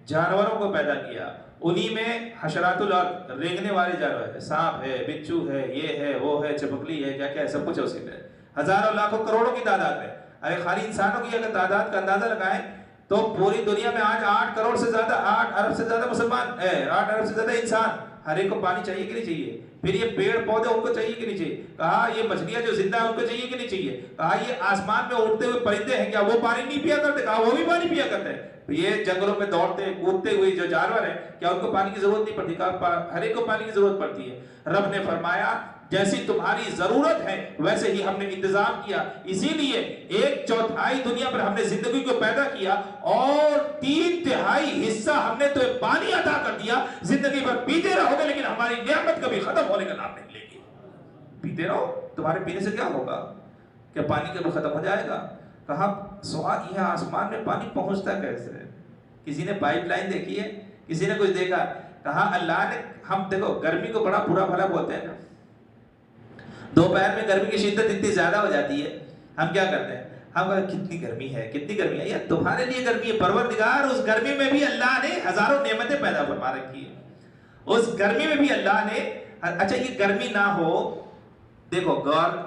جانوروں کو پیدا کیا، انہی میں حشرات الارض رینگنے والے جانور ہے، سانپ ہے، بچھو ہے، یہ ہے، وہ ہے، چپکلی ہے، کیا کیا ہے، سب کچھ اسی میں، ہزاروں لاکھوں کروڑوں کی تعداد میں۔ ارے خالی انسانوں کی اگر تعداد کا اندازہ لگائیں تو پوری دنیا میں آج 8 کروڑ سے زیادہ، 8 ارب سے زیادہ مسلمان ہے، 8 ارب سے زیادہ انسان، ہر ایک کو پانی چاہیے کہ نہیں چاہیے؟ پھر یہ پیڑ پودے ان کو چاہیے کہ نہیں چاہیے؟ کہا یہ مچھلیاں جو زندہ ہیں ان کو چاہیے کہ نہیں چاہیے؟ کہا یہ آسمان میں اڑتے ہوئے پرندے ہیں، کیا وہ پانی نہیں پیا کرتے؟ کہا وہ بھی پانی پیا کرتے ہیں۔ یہ جنگلوں میں دوڑتے کودتے ہوئے جو جانور ہیں کیا ان کو پانی کی ضرورت نہیں پڑتی؟ کہا ہر ایک کو پانی کی ضرورت پڑتی ہے۔ رب نے فرمایا جیسی تمہاری ضرورت ہے ویسے ہی ہم نے انتظام کیا، اسی لیے 1/4 دنیا پر ہم نے زندگی کو پیدا کیا اور 3/3 حصہ ہم نے تو پانی عطا کر دیا۔ زندگی پر پیتے رہو گے لیکن ہماری نعمت کبھی ختم ہونے کا نام نہیں لے گی۔ پیتے رہو، تمہارے پینے سے کیا ہوگا؟ کیا پانی کبھی ختم ہو جائے گا؟ کہا سوال یہ آسمان میں پانی پہنچتا کیسے ہے؟ کسی نے پائپ لائن دیکھی ہے؟ کسی نے کچھ دیکھا؟ کہا اللہ نے، ہم دیکھو گرمی کو بڑا برا بھلا بولتے ہیں نا، دوپہر میں گرمی کی شدت اتنی زیادہ ہو جاتی ہے، ہم کیا کرتے ہیں؟ ہم کہتے ہیں کتنی گرمی ہے، کتنی گرمی ہے۔ یہ تمہارے لیے گرمی ہے، پروردگار اس گرمی میں بھی اللہ نے ہزاروں نعمتیں پیدا فرما رکھی ہے، اس گرمی میں بھی اللہ نے، اچھا یہ گرمی نہ ہو، دیکھو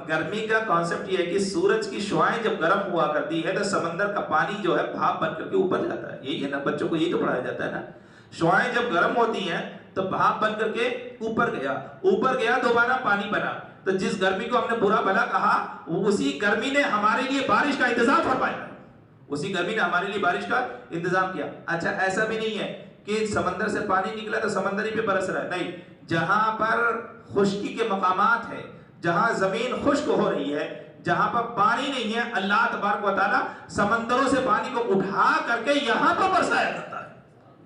گرمی کا کانسیپٹ یہ ہے کہ سورج کی شعاعیں جب گرم ہوا کرتی ہے تو سمندر کا پانی جو ہے بھاپ بن کر کے اوپر جاتا ہے، یہی ہے نا، بچوں کو یہی تو پڑھایا جاتا ہے نا، شعاعیں جب گرم ہوتی ہیں تو بھاپ بن کر کے اوپر گیا دوبارہ پانی بنا۔ تو جس گرمی کو ہم نے برا بھلا کہا اسی گرمی نے ہمارے لیے بارش کا انتظام فرمایا، اسی گرمی نے ہمارے لیے بارش کا انتظام کیا۔ اچھا ایسا بھی نہیں ہے کہ سمندر سے پانی نکلا تو سمندر ہی پہ برس رہا ہے، نہیں، جہاں پر خشکی کے مقامات ہیں، جہاں زمین خشک ہو رہی ہے، جہاں پر پانی نہیں ہے، اللہ تبارک و تعالیٰ سمندروں سے پانی کو اٹھا کر کے یہاں پر برسایا کرتا ہے،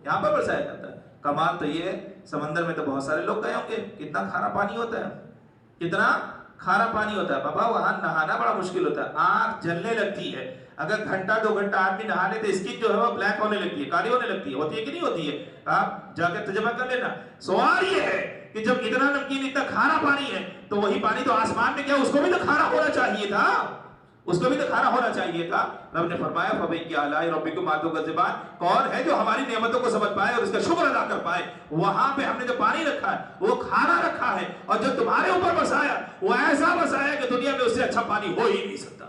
یہاں پر برسایا کرتا ہے۔ کمال تو یہ ہے، سمندر میں تو بہت سارے لوگ گئے ہوں گے، کتنا کھارا پانی ہوتا ہے، کتنا کھارا پانی ہوتا ہے بابا، وہاں نہانا بڑا مشکل ہوتا ہے، آنکھ جلنے لگتی ہے، اگر گھنٹہ 2 گھنٹہ آدمی نہانے تو اسکن جو ہے وہ بلیک ہونے لگتی ہے، کالی ہونے لگتی ہے، ہوتی ہے کہ نہیں ہوتی ہے؟ آپ جا کے تجربہ کر لینا۔ سوال یہ ہے کہ جب اتنا نمکین اتنا کھارا پانی ہے تو وہی پانی تو آسمان میں کیا اس کو بھی تو کھارا ہونا چاہیے تھا، اس کو بھی تو کھارا ہونا چاہیے تھا۔ رب نے فرمایا فَبِأَيِّ آلَاءِ رَبِّكُمَا تُكَذِّبَانِ، کون ہے جو ہماری نعمتوں کو سمجھ پائے اور اس کا شکر ادا کر پائے؟ وہاں پہ ہم نے جو پانی رکھا ہے وہ کھارا رکھا ہے، اور جو تمہارے اوپر برسایا وہ ایسا بسایا کہ دنیا میں اس سے اچھا پانی ہو ہی نہیں سکتا.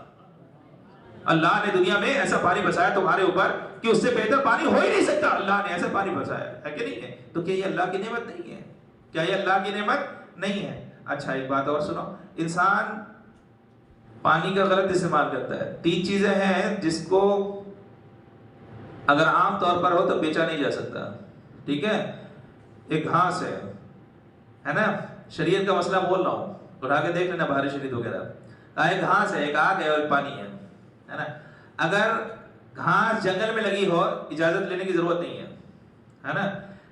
اللہ نے دنیا میں ایسا پانی بسایا تمہارے اوپر کہ اس سے بہتر پانی ہو ہی نہیں سکتا. اللہ نے ایسا پانی بسایا ہے کہ نہیں ہے؟ تو کیا یہ اللہ کی نعمت نہیں ہے؟ کیا یہ اللہ کی نعمت نہیں ہے؟ اچھا ایک بات اور سنو، انسان پانی کا غلط استعمال کرتا ہے. 3 چیزیں ہیں جس کو اگر عام طور پر ہو تو بیچا نہیں جا سکتا. ٹھیک ہے؟ ایک گھاس ہے نا، شریعت کا مسئلہ بول رہا ہوں، اٹھا کے دیکھ لینا بہاری شریعت وغیرہ. ایک گھاس ہے، ایک آگ ہے اور ایک پانی ہے نا. اگر گھاس جنگل میں لگی ہو اجازت لینے کی ضرورت نہیں ہے نا.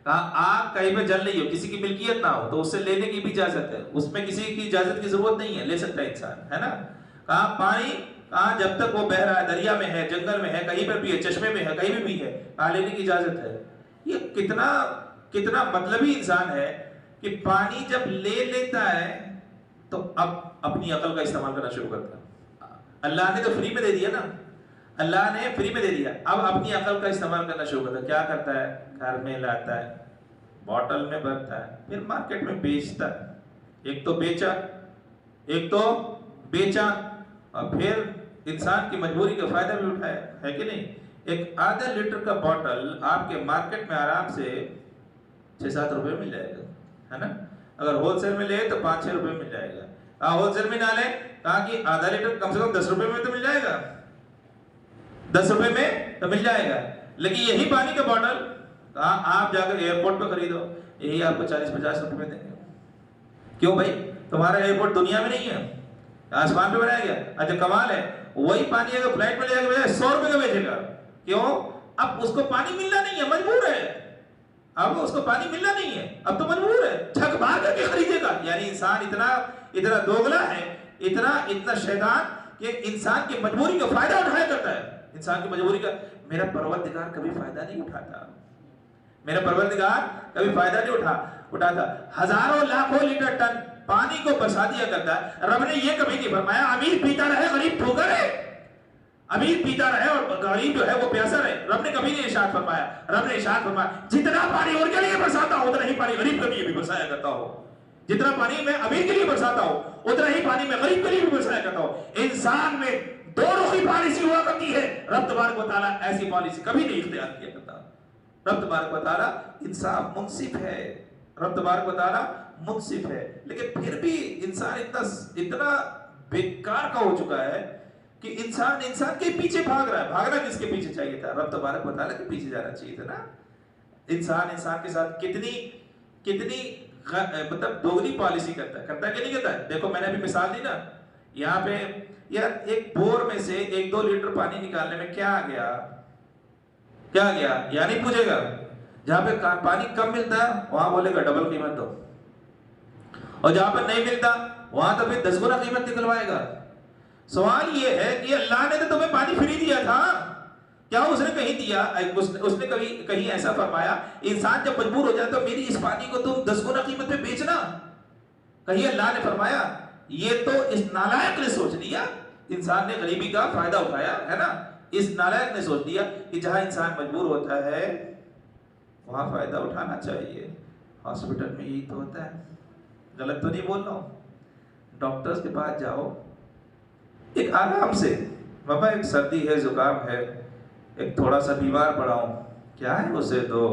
آگ کہیں پہ جل رہی ہو، کسی کی ملکیت نہ ہو تو اس سے لینے کی بھی اجازت ہے، اس میں کسی کی اجازت کی ضرورت نہیں ہے، لے سکتا ہے انسان، ہے نا. کہاں پانی، کہاں جب تک وہ بہ رہا ہے، دریا میں ہے، جنگل میں ہے، کہیں پر بھی ہے، چشمے میں ہے، کہیں بھی ہے، کہاں لینے کی اجازت ہے. یہ کتنا مطلبی انسان ہے کہ پانی جب لے لیتا ہے تو اب اپنی عقل کا استعمال کرنا شروع کرتا ہے. اللہ نے تو فری میں دے دیا نا، اللہ نے فری میں دے دیا، اب اپنی عقل کا استعمال کرنا شروع کرتا ہے. کیا کرتا ہے؟ گھر میں لاتا ہے، بوٹل میں بھرتا ہے، پھر مارکیٹ میں بیچتا ہے. ایک تو بیچا اور پھر انسان کی مجبوری کا فائدہ بھی اٹھایا، ہے کہ نہیں. ایک آدھا لیٹر کا بوٹل آپ کے مارکیٹ میں آرام سے 6-7 روپے مل جائے گا، ہے نا. اگر ہول سیل میں لے تو 5-6 روپے مل جائے گا. ہول سیل میں نہ لے، کہا کہ آدھا لیٹر کم سے کم 10 روپے میں تو مل جائے گا، 10 روپے میں تو مل جائے گا. لیکن یہی پانی کا بوٹل آپ جا کر ایئرپورٹ پہ خریدو، یہی آپ کو 40-50 روپے میں دیں گے. کیوں بھائی؟ تمہارا ایئرپورٹ دنیا میں نہیں ہے، آسمان پہ بنایا گیا. اچھا کمال ہے، وہی پانی اگر فلائٹ میں لے جا کے 100 روپے کا بیچے گا. کیوں؟ اب اس کو پانی ملنا نہیں ہے، مجبور ہے. اب اس کو پانی ملنا نہیں ہے، اب تو مجبور ہے، چھک مار کر کے خریدے گا. یعنی انسان اتنا دوگلا ہے، اتنا شیطان کہ انسان کی مجبوری کا فائدہ اٹھایا کرتا ہے. انسان کی مجبوری کا میرا پروردگار کبھی فائدہ نہیں اٹھاتا، میرا پروردگار کبھی فائدہ نہیں اٹھاتا. ہزاروں لاکھوں لیٹر ٹن پانی کو بسا دیا کرتا ہے. رب نے یہ کبھی نہیں فرمایا امیر پیتا رہے غریب بھوکا رہے، امیر پیتا رہے اور غریب جو ہے وہ پیاسا رہے. رب نے کبھی نہیں ارشاد فرمایا. رب نے ارشاد فرمایا جتنا پانی اور کے لیے برساتا ہوں اتنا ہی پانی غریب کے لیے بھی برسایا کرتا ہوں. جتنا پانی میں امیر کے لیے برساتا ہوں اتنا ہی پانی میں غریب کے لیے بھی برسایا کرتا ہوں. انسان میں دو رخی پالیسی ہوا کرتی ہے، رب تبارک و تعالیٰ ایسی پالیسی کبھی نہیں اختیار کیا کرتا. رب تبارک و تعالیٰ انصاف منصف ہے، رب تبارک و تعالیٰ منصف ہے. لیکن پھر بھی انسان اتنا بیکار کا ہو چکا ہے کہ انسان کے پیچھے بھاگ رہا ہے. بھاگنا کس کے پیچھے چاہیے تھا؟ رب تبارک و تعالیٰ کے پیچھے جانا چاہیے تھا نا. انسان کے ساتھ کتنی مطلب دوگلی پالیسی کرتا ہے کہ نہیں کرتا ہے. دیکھو میں نے ابھی مثال دی نا، یہاں پہ یار ایک بور میں سے 1-2 لیٹر پانی نکالنے میں کیا گیا، یا نہیں پوچھے گا. جہاں پہ پانی کم ملتا ہے وہاں بولے گا ڈبل قیمت دو، اور جہاں پہ نہیں ملتا وہاں تو پھر 10 گنا قیمت نکلوائے گا. سوال یہ ہے کہ اللہ نے تو تمہیں پانی فری دیا تھا، کیا اس نے کہیں دیا، اس نے کہیں ایسا فرمایا انسان جب مجبور ہو جائے تو میری اس پانی کو تم 10 گنا قیمت پہ بیچنا؟ کہیں اللہ نے فرمایا؟ یہ تو اس نالائق نے سوچ لیا، انسان نے غریبی کا فائدہ اٹھایا ہے نا. اس نالائق نے سوچ لیا کہ جہاں انسان مجبور ہوتا ہے وہاں فائدہ اٹھانا چاہیے. ہاسپٹل میں یہی تو ہوتا ہے، غلط تو نہیں بول رہا ہوں. ڈاکٹرز کے پاس جاؤ ایک آرام سے، بابا ایک سردی ہے، زکام ہے، ایک تھوڑا سا بیمار پڑا ہوں، کیا ہے اسے 2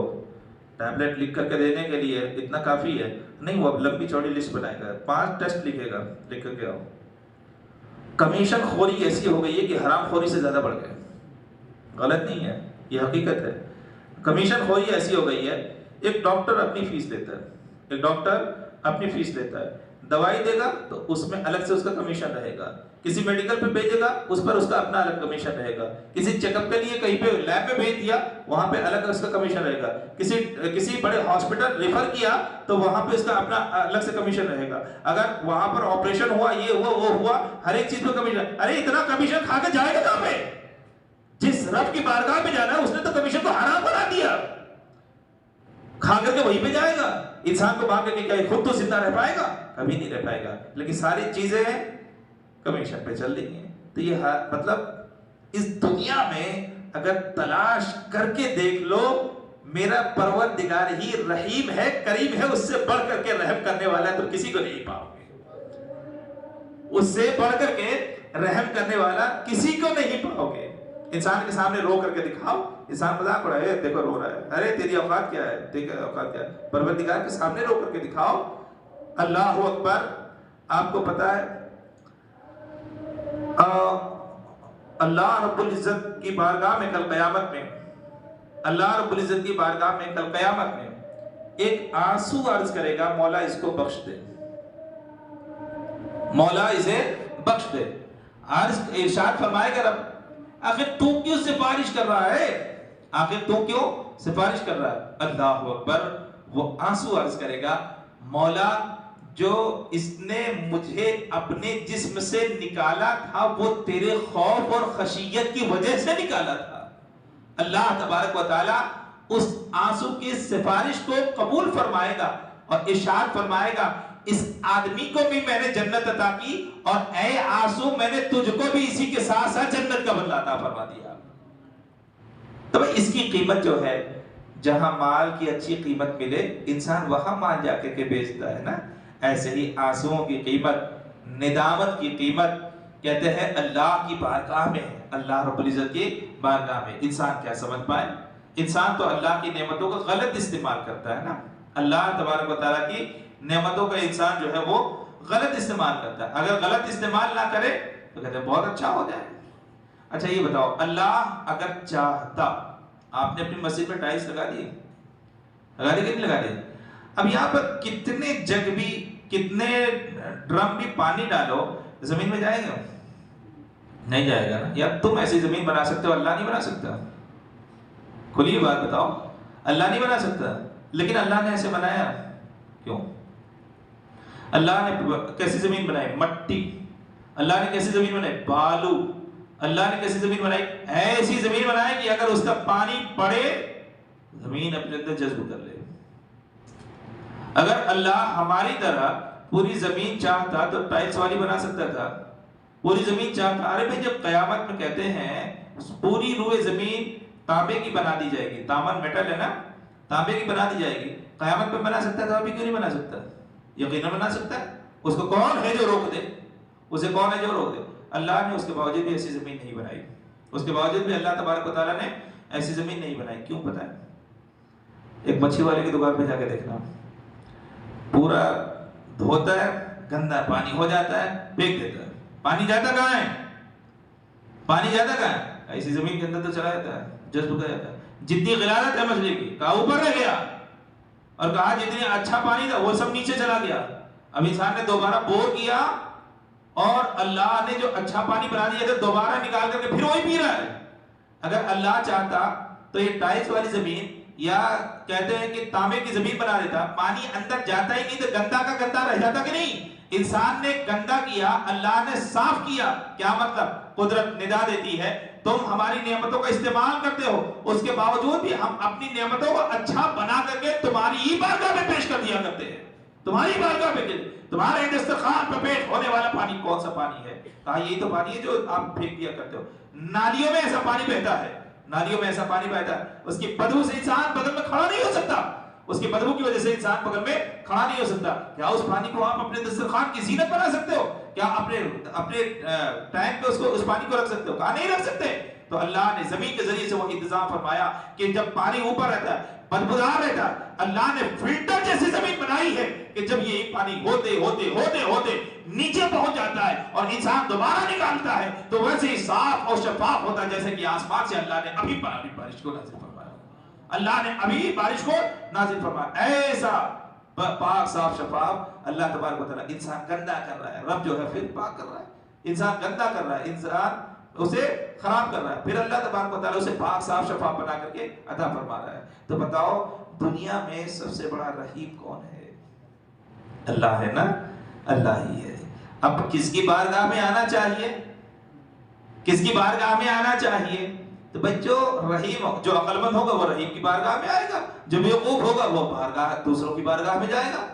ٹیبلٹ لکھ کر کے دینے کے لیے اتنا کافی ہے. نہیں، وہ اب لمبی چوڑی لسٹ بنائے گا، 5 ٹیسٹ لکھے گا، لکھ کر کے آؤ. کمیشن خوری ایسی ہو گئی ہے کہ حرام خوری سے زیادہ بڑھ گئے. غلط نہیں ہے، یہ حقیقت ہے. کمیشن خوری ایسی ہو گئی ہے، ایک ڈاکٹر اپنی فیس لیتا ہے، دوائی دے گا تو اس میں الگ سے اس کا کمیشن رہے گا. کسی میڈیکل پہ بھیجے گا اس پر اس کا اپنا الگ کمیشن رہے گا. کسی چیک اپ کے لیے کہیں پہ لیب میں بھیج دیا وہاں پہ الگ اس کا کمیشن رہے گا. کسی بڑے ہاسپٹل ریفر کیا تو وہاں پہ اس کا اپنا الگ سے کمیشن رہے گا. اگر وہاں پر آپریشن ہوا، یہ ہوا، وہ ہوا، ہر ایک چیز پہ کمیشن. ارے اتنا کمیشن کھا کے جائے گا کہاں پہ؟ جس رب کی بارگاہ میں جانا ہے اس نے تو کمیشن کو حرام بنا دیا، کھا کر کے وہیں پہ جائے گا. انسان کو مانگ کے کیا خود تو زندہ رہ پائے گا؟ کبھی نہیں رہ پائے گا. لیکن ساری چیزیں کمیشن پہ چل رہی ہیں. تو یہ مطلب اس دنیا میں اگر تلاش کر کے دیکھ لو، میرا پروردگار ہی رحیم ہے، کریم ہے، اس سے بڑھ کر کے رحم کرنے والا ہے تو کسی کو نہیں پاؤ گے. اس سے بڑھ کر کے رحم کرنے والا کسی کو نہیں پاؤ گے۔ انسان کے سامنے رو کر کے دکھاؤ، انسان مذاق اڑائے، دیکھو رو رہا ہے، ارے تیری اوقات کیا ہے، دیکھ اوقات کیا ہے۔ پروردگار کے سامنے رو کر کے دکھاؤ۔ اللہ اکبر۔ آپ کو پتا ہے اللہ رب العزت کی بارگاہ میں کل قیامت میں، اللہ رب العزت کی بارگاہ میں کل قیامت میں ایک آنسو عرض کرے گا، مولا اس کو بخش دے، مولا اسے بخش دے۔ عرض ارشاد فرمائے گا رب، آخر تو کیوں سفارش کر رہا ہے، آخر تو کیوں سفارش کر رہا ہے؟ اللہ اکبر۔ وہ آنسو عرض کرے گا، مولا جو اس نے مجھے اپنے جسم سے نکالا تھا وہ تیرے خوف اور خشیت کی وجہ سے نکالا تھا۔ اللہ تبارک و تعالی اس آنسو کی سفارش کو قبول فرمائے گا اور ارشاد فرمائے گا، اس آدمی کو بھی میں نے جنت عطا کی، اور اے آنسو میں نے تجھ کو بھی اسی کے ساتھ ساتھ جنت کا بدلہ عطا فرما دیا۔ تو بھئی اس کی قیمت جو ہے، جہاں مال کی اچھی قیمت ملے انسان وہاں مال جا کے بیچتا ہے نا، ایسے ہی آنسوؤں کی قیمت، ندامت کی قیمت کہتے ہیں اللہ کی بارگاہ میں ہے، اللہ رب العزت کی بارگاہ میں۔ انسان کیا سمجھ پائے؟ انسان تو اللہ کی نعمتوں کا غلط استعمال کرتا ہے نا، اللہ تبارک و تعالیٰ کی نعمتوں کا انسان جو ہے وہ غلط استعمال کرتا ہے۔ اگر غلط استعمال نہ کرے تو کہتے ہیں بہت اچھا ہو جائے۔ اچھا یہ بتاؤ، اللہ اگر چاہتا، آپ نے اپنی مسجد میں ٹائلز لگا دیے، لگا دیے کہ نہیں لگا دیے؟ اب یہاں پر کتنے جگ بھی، کتنے ڈرم بھی پانی ڈالو، زمین میں جائے گا؟ نہیں جائے گا نا۔ یا تم ایسی زمین بنا سکتے ہو، اللہ نہیں بنا سکتا؟ کھلی بات بتاؤ، اللہ نہیں بنا سکتا؟ لیکن اللہ نے ایسے بنایا کیوں؟ اللہ نے کیسی زمین بنائی؟ مٹی۔ اللہ نے کیسی زمین بنائی؟ بالو۔ اللہ نے کیسی زمین بنائی؟ ایسی زمین بنائی کہ اگر اس کا پانی پڑے زمین اپنے اندر جذب کر لے۔ اگر اللہ ہماری طرح پوری زمین چاہتا تو ٹائلز والی بنا سکتا تھا؟ پوری زمین چاہتا، ارے بھائی جب قیامت میں کہتے ہیں پوری روئے زمین تانبے کی بنا دی جائے گی، تامن میٹل ہے نا، تانبے کی بنا دی جائے گی، قیامت میں بنا سکتا تھا؟ ابھی کیوں نہیں بنا سکتا؟ یقیناً بنا سکتا ہے۔ اس کو کون ہے جو روک دے؟ اسے کون ہے جو روک دے؟ اللہ نے اس کے باوجود بھی ایسی زمین نہیں بنائی، اس کے باوجود بھی اللہ تبارک و تعالیٰ نے ایسی زمین نہیں بنائی۔ کیوں پتہ ہے؟ ایک مچھی والے کی دکان پہ جا کے دیکھنا، پورا دھوتا ہے، گندا پانی ہو جاتا ہے، پھینک دیتا ہے۔ پانی جاتا کہاں ہے؟ پانی جاتا کہاں ہے؟ ایسی زمین کے اندر تو چلا جاتا ہے، جذب کر جاتا ہے۔ جتنی غلالت ہے مچھلی کی، کہا اوپر رہ گیا، اور کہا جتنی اچھا پانی تھا وہ سب نیچے چلا گیا۔ اب انسان نے دوبارہ بور کیا اور اللہ نے جو اچھا پانی بنا دیا تھا دوبارہ نکال کر کے پھر وہی پی رہا ہے۔ اگر اللہ چاہتا تو یہ ٹائلز والی زمین یا کہتے ہیں کہ تانبے کی زمین بنا دیتا، پانی اندر جاتا ہی نہیں تو گندا کا گندا رہ جاتا کہ نہیں؟ انسان نے گندا کیا، اللہ نے صاف کیا۔ کیا مطلب؟ قدرت ندا دیتی ہے تم ہماری نعمتوں کا استعمال کرتے ہو، اس کے باوجود بھی ہم اپنی نعمتوں کو اچھا بنا کر کے تمہاری ہی بارگاہ میں پیش کر دیا کرتے ہیں۔ تمہاری بارگاہ میں، تمہارے دسترخوان پہ پیش ہونے والا پانی کون سا پانی ہے؟ کہا یہی تو پانی ہے جو آپ پھینک دیا کرتے ہو۔ نالیوں میں ایسا پانی بہتا ہے، نالیوں میں ایسا پانی بہتا ہے، اس کی بدبو سے انسان بغل میں کھڑا نہیں ہو سکتا، اس کی بدبو کی وجہ سے انسان بغل میں کھڑا نہیں ہو سکتا۔ کیا اس پانی کو آپ اپنے دسترخوان کی زینت بنا سکتے ہو؟ کیا اپنے ٹینک پہ اس پانی کو رکھ سکتے ہو؟ کہا نہیں رکھ سکتے۔ تو اللہ نے زمین کے ذریعے سے وہ انتظام فرمایا کہ جب پانی اوپر رہتا ہے، بدبودار رہتا ہے، اللہ نے فلٹر جیسی زمین بنائی ہے کہ جب یہ پانی ہوتے ہوتے ہوتے ہوتے نیچے پہنچ جاتا ہے اور انسان دوبارہ نکالتا ہے تو ویسے ہی صاف اور شفاف ہوتا ہے جیسے کہ آسمان سے اللہ نے ابھی بارش کو نازل فرمایا، اللہ نے ابھی بارش کو نازل فرمایا۔ ایسا پاک صاف شفاف اللہ تبارک و تعالیٰ۔ انسان گندا کر رہا ہے، رب جو ہے پھر پاک کر رہا ہے۔ انسان گندا کر رہا ہے، انسان اسے خراب کر رہا ہے، پھر اللہ تبارک و تعالیٰ اسے پاک صاف شفاف بنا کر کے عطا فرما رہا ہے۔ تو بتاؤ دنیا میں سب سے بڑا رحیم کون ہے؟ اللہ ہے نا، اللہ ہی ہے۔ اب کس کی بارگاہ میں آنا چاہیے؟ کس کی بارگاہ میں آنا چاہیے؟ تو بھائی جو رحیم، جو عقل مند ہوگا وہ رحیم کی بارگاہ میں آئے گا، جو بیوقوف ہوگا وہ بارگاہ دوسروں کی بارگاہ میں جائے گا۔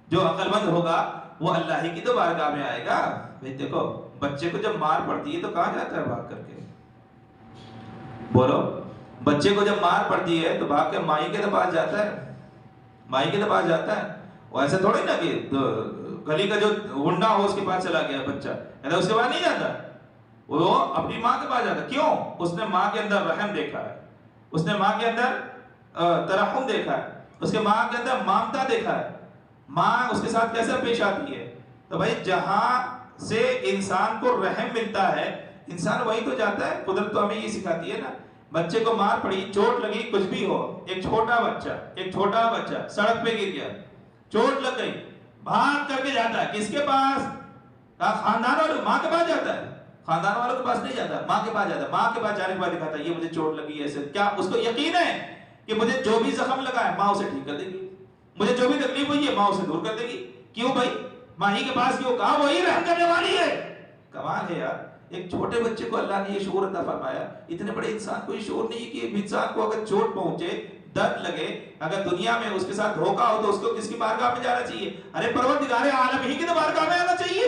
جو عقل مند ہوگا وہ اللہ ہی کی تو بارگاہ میں آئے گا۔ بھائی دیکھو بچے کو جب مار پڑتی ہے تو کہاں جاتا ہے بھاگ کر کے؟ بولو، بچے کو جب مار پڑتی ہے تو بھاگ کے مائی کے پاس جاتا ہے، مائی کے پاس جاتا ہے۔ وہ ایسے تھوڑی نا کہ گلی کا جو گنڈا ہو اس کے پاس چلا گیا بچہ، کہتا اس کے پاس نہیں جاتا، وہ اپنی ماں کے پاس جاتا. کیوں؟ اس نے ماں کے اندر رحم دیکھا ہے، اس نے ماں کے اندر ترحم دیکھا ہے، اس کے ماں کے اندر مامتا دیکھا ہے، ماں اس کے ساتھ کیسے پیش آتی ہے. تو بھائی جہاں سے انسان کو رحم ملتا ہے انسان وہی تو جاتا ہے. قدرت تو ہمیں یہ سکھاتی ہے نا، بچے کو مار پڑی، چوٹ لگی، کچھ بھی ہو، ایک چھوٹا بچہ سڑک پہ گر گیا، چوٹ لگ گئی، بھاگ کر کے جاتا ہے کس کے پاس؟ خاندان والوں، ماں کے پاس جاتا ہے. خاندان والوں کے پاس نہیں جاتا، ماں کے پاس جاتا ہے. ماں کے پاس جانے کے بعد دکھاتا ہے یہ مجھے چوٹ لگی ہے ایسے. کیا اس کو یقین ہے کہ مجھے جو بھی زخم لگا ہے ماں اسے ٹھیک کر دے گی، مجھے جو بھی تکلیف ہوئی ہے ماں اسے دور کر دے گی؟ کیوں بھائی؟ ماں ہی کے پاس کیوں؟ کہا وہی رحم کرنے والی ہے. کمال ہے یار، ایک چھوٹے بچے کو اللہ نے یہ شعور عطا فرمایا. اتنے بڑے انسان کو یہ شعور نہیں کہ انسان کو اگر چوٹ پہنچے، درد لگے، اگر دنیا میں اس کے ساتھ دھوکا ہو تو اس کو کس کی بارگاہ میں جانا چاہیے؟ ارے پروردگار عالم ہی کی تو بارگاہ میں آنا چاہیے.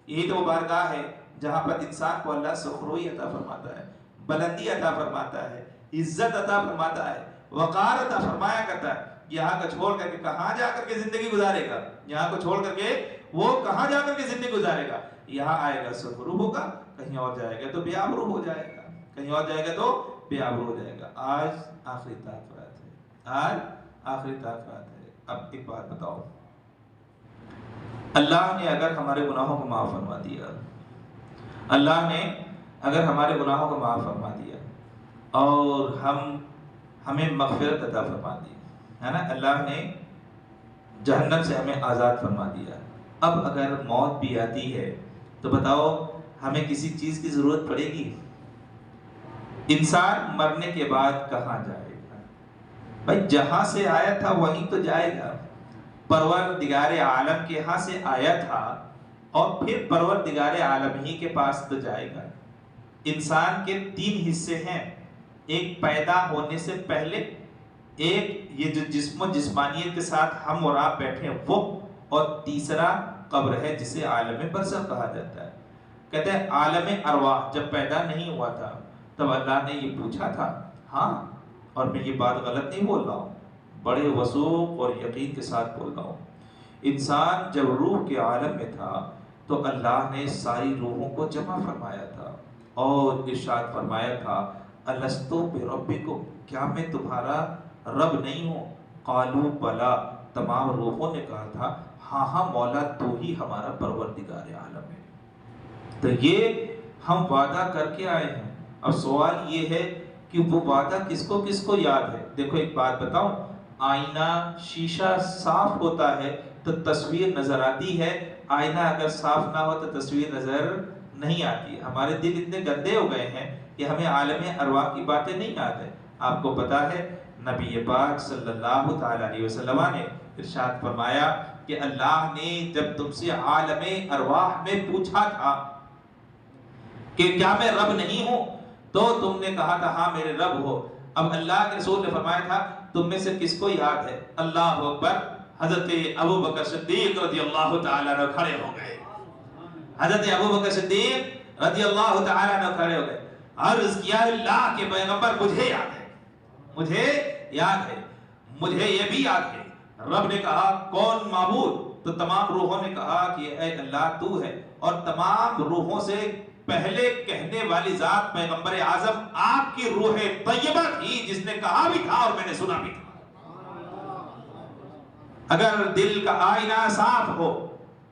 یہی تو وہ بارگاہ ہے جہاں پر انسان کو اللہ سخروئی عطا فرماتا ہے، بلندی عطا فرماتا ہے، عزت عطا فرماتا ہے، وقار عطا فرمایا کرتا ہے. یہاں کو چھوڑ کر کے کہاں جا کر کے زندگی گزارے گا؟ یہاں کو چھوڑ کر کے وہ کہاں جا کر کے زندگی گزارے گا؟ یہاں آئے گا سخرو ہوگا، کہیں اور جائے گا تو بے آبرو ہو جائے گا، کہیں اور جائے گا تو بے آبرو ہو جائے گا. آج آخری تاخرات ہے، آج آخری تاخرات ہے. اب ایک بات بتاؤ، اللہ نے اگر ہمارے گناہوں کو معاف فرما دیا، اللہ نے اگر ہمارے گناہوں کو معاف فرما دیا اور ہمیں مغفرت عطا فرما دی ہے نا، اللہ نے جہنم سے ہمیں آزاد فرما دیا. اب اگر موت بھی آتی ہے تو بتاؤ ہمیں کسی چیز کی ضرورت پڑے گی؟ انسان مرنے کے بعد کہاں جائے گا؟ بھائی جہاں سے آیا تھا وہیں تو جائے گا. پروردگار عالم کے ہاں سے آیا تھا اور پھر پروردگار عالم ہی کے پاس تو جائے گا. انسان کے 3 حصے ہیں، ایک پیدا ہونے سے پہلے، ایک یہ جو جسم و جسمانیت کے ساتھ ہم اور آپ بیٹھے ہیں وہ، اور تیسرا قبر ہے جسے عالم برزخ کہا جاتا ہے. کہتے ہیں عالم ارواح جب پیدا نہیں ہوا تھا تب اللہ نے یہ پوچھا تھا. ہاں، اور میں یہ بات غلط نہیں بول رہا ہوں، بڑے وثوق اور یقین کے ساتھ بول رہا ہوں. انسان جب روح کے عالم میں تھا تو اللہ نے ساری روحوں کو جمع فرمایا تھا اور ارشاد فرمایا تھا الستو بربکم، کیا میں تمہارا رب نہیں ہوں؟ قالوا بلا، تمام روحوں نے کہا تھا ہاں ہاں مولا تو ہی ہمارا پروردگار عالم ہے. تو یہ ہم وعدہ کر کے آئے ہیں. اب سوال یہ ہے کہ وہ وعدہ کس کو یاد ہے؟ دیکھو ایک بات بتاؤں، آئینہ شیشہ صاف ہوتا ہے تو تصویر نظر آتی ہے، آئینہ اگر صاف نہ ہو تو تصویر نظر نہیں آتی. ہمارے دل اتنے گندے ہو گئے ہیں کہ ہمیں عالم ارواح کی باتیں نہیں یاد ہے. آپ کو پتا ہے نبی پاک صلی اللہ تعالی علیہ وسلم نے ارشاد فرمایا کہ اللہ نے جب تم سے عالم ارواح میں پوچھا تھا کہ کیا میں رب نہیں ہوں تو تم نے کہا تھا ہاں میرے رب ہو. اب اللہ کے رسول نے فرمایا تھا تم میں سے کس کو یاد ہے؟ اللہ اکبر. حضرت ابوبکر صدیق رضی اللہ تعالیٰ عنہ کھڑے ہو گئے. حضرت ابوبکر صدیق رضی اللہ تعالیٰ عنہ کھڑے ہو گئے. عرض کیا اللہ کے پیغمبر مجھے یاد ہے، مجھے یاد ہے، مجھے یہ بھی یاد ہے. رب نے کہا کون معبود؟ تو تمام روحوں نے کہا کہ اے اللہ تو ہے. اور تمام روحوں سے پہلے کہنے والی ذات پیغمبر اعظم آپ کی روح طیبہ تھی جس نے کہا بھی تھا اور میں نے سنا بھی تھا. اگر دل کا آئینہ صاف ہو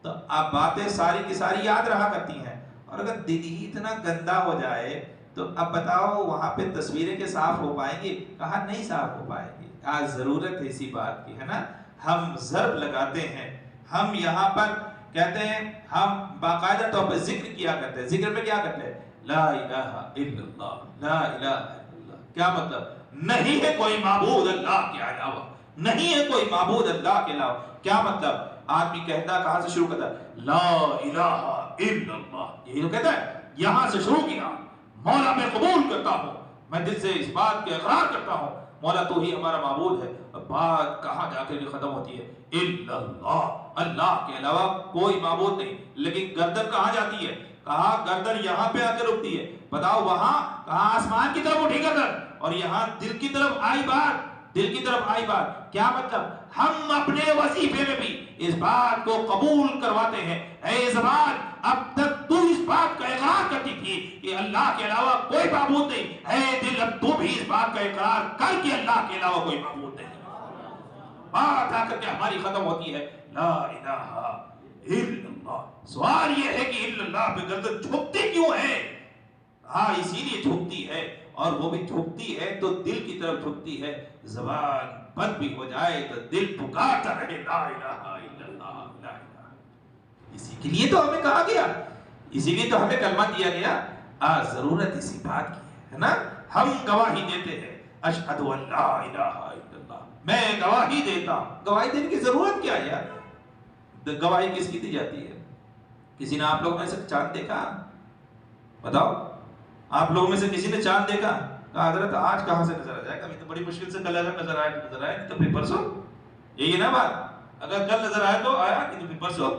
تو آپ باتیں ساری کی ساری یاد رہا کرتی ہیں، اور اگر دل ہی اتنا گندا ہو جائے تو اب بتاؤ وہاں پہ تصویریں کے صاف ہو پائیں گی؟ کہاں نہیں صاف ہو پائیں گی. آج ضرورت ہے اسی بات کی، ہے نا. ہم ضرب لگاتے ہیں، ہم یہاں پر کہتے ہیں، ہم باقاعدہ طور پر ذکر کیا کرتے ہیں. ذکر میں کیا کرتے ہیں؟ لا الہ الا اللہ، لا الہ الا اللہ. کیا مطلب؟ نہیں ہے کوئی معبود اللہ کے علاوہ، نہیں ہے کوئی معبود اللہ کے علاوہ. کیا مطلب؟ آدمی کہتا کہاں سے شروع کرتا ہے؟ لا الہ الا اللہ. یہی تو کہتا ہے، یہاں سے شروع کیا. مولا میں قبول کرتا ہوں، میں دل سے اس بات کے اقرار کرتا ہوں مولا تو ہی ہمارا معبود ہے. بات کہاں جا کے ختم ہوتی ہے؟ الا اللہ، اللہ کے علاوہ کوئی معبود نہیں. لیکن گردن کہاں جاتی ہے؟ کہا گردن یہاں پہ آ کے رکتی ہے. بتاؤ وہاں کہاں آسمان کی طرف اٹھی گردن، اور یہاں دل کی طرف آئی بات، دل کی طرف آئی بات. کیا مطلب؟ ہم اپنے وظیفے میں بھی اس بات کو قبول کرواتے ہیں، اے زبان اب تک تو اس بات کا اقرار کرتی تھی کہ اللہ کے علاوہ کوئی معبود نہیں، اے دل اب تو بھی اس بات کا اقرار کر کہ اللہ کے علاوہ کوئی معبود نہیں۔ بات آ کر کے ہماری ختم ہوتی ہے لا الہ الا اللہ۔ سوال یہ ہے کہ الا اللہ پہ گردن جھکتی کیوں ہے؟ ہاں اسی لیے جھکتی ہے، اور وہ بھی جھکتی ہے تو دل کی طرف جھکتی ہے۔ زبان بند بھی ہو جائے تو دل پکارتا رہے لا الہ الا اللہ لا الہ۔ اسی کے لیے تو ہمیں کہا گیا، اسی لیے تو ہمیں کلمہ دیا گیا۔ ضرورت اسی بات کی ہے نا، ہم گواہی دیتے ہیں اشہد ان لا الہ الا اللہ، میں گواہی دیتا ہوں۔ گواہی دینے کی ضرورت کیا ہے یار؟ گواہی کس کی دی جاتی ہے؟ کسی نے آپ لوگوں میں سے چاند دیکھا؟ بتاؤ، آپ لوگوں میں سے کسی نے چاند دیکھا؟ کہا حضرت آج کہاں سے نظر آ جائے گا، ابھی تو بڑی مشکل سے کل اگر نظر آئے تو نظر آئے، نہیں تو پھر پرسوں۔ یہی نا بات، اگر کل نظر آئے تو آیا، نہیں تو پھر پرسوں۔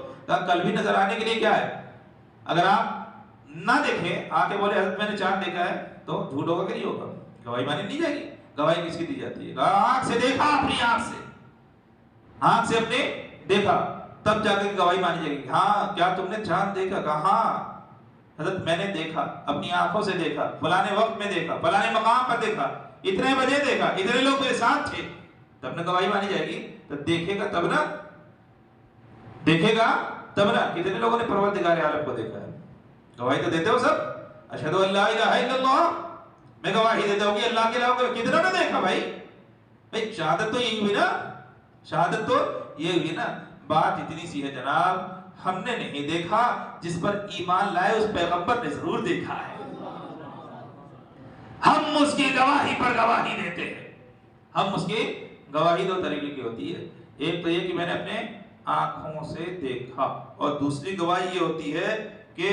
کل بھی نظر آنے کے لیے کیا ہے؟ اگر آپ نہ دیکھیں آ کے بولے حضرت میں نے چاند دیکھا ہے تو جھوٹ ہوگا کہ نہیں ہوگا؟ گواہی مانی نہیں جائے گی۔ گواہی کس کی دی جاتی ہے؟ آنکھ سے دیکھا، اپنی آنکھ سے، آنکھ سے اپنے دیکھا، تب جا کے گواہی مانی جائے گی۔ ہاں کیا تم نے چاند دیکھا؟ کہا ہاں حضرت میں نے دیکھا، اپنی آنکھوں سے دیکھا، فلانے وقت میں دیکھا، فلانے مقام پر دیکھا، اتنے بجے دیکھا، اتنے لوگ میرے ساتھ تھے، تب نہ گواہی مانی جائے گی۔ تو دیکھے گا تب نا، دیکھے گا تب نا۔ کتنے لوگوں نے پروردگار عالم کو دیکھا ہے؟ گواہی تو دیتے ہو سب، اشہد ان لا الہ الا اللہ، میں گواہی دیتا ہوں کہ اللہ کے علاوہ کتنا نے دیکھا؟ بھائی شہادت تو یہی ہوئی نا، شہادت تو یہ ہوئی نا۔ بات اتنی سی ہے جناب، ہم نے نہیں دیکھا، جس پر ایمان لائے اس پیغمبر نے ضرور دیکھا ہے۔ ہم اس کی گواہی پر گواہی دیتے ہیں۔ ہم اس کی گواہی دو طریقے کی ہوتی ہے، ایک تو یہ کہ میں نے اپنے آنکھوں سے دیکھا، اور دوسری گواہی یہ ہوتی ہے کہ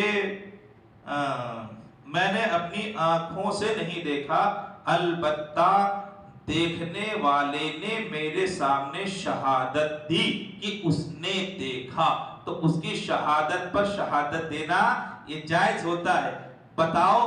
میں نے اپنی آنکھوں سے نہیں دیکھا، البتہ دیکھنے والے نے میرے سامنے شہادت دی کہ اس نے دیکھا، تو اس کی شہادت پر شہادت دینا یہ جائز ہوتا ہے۔ بتاؤ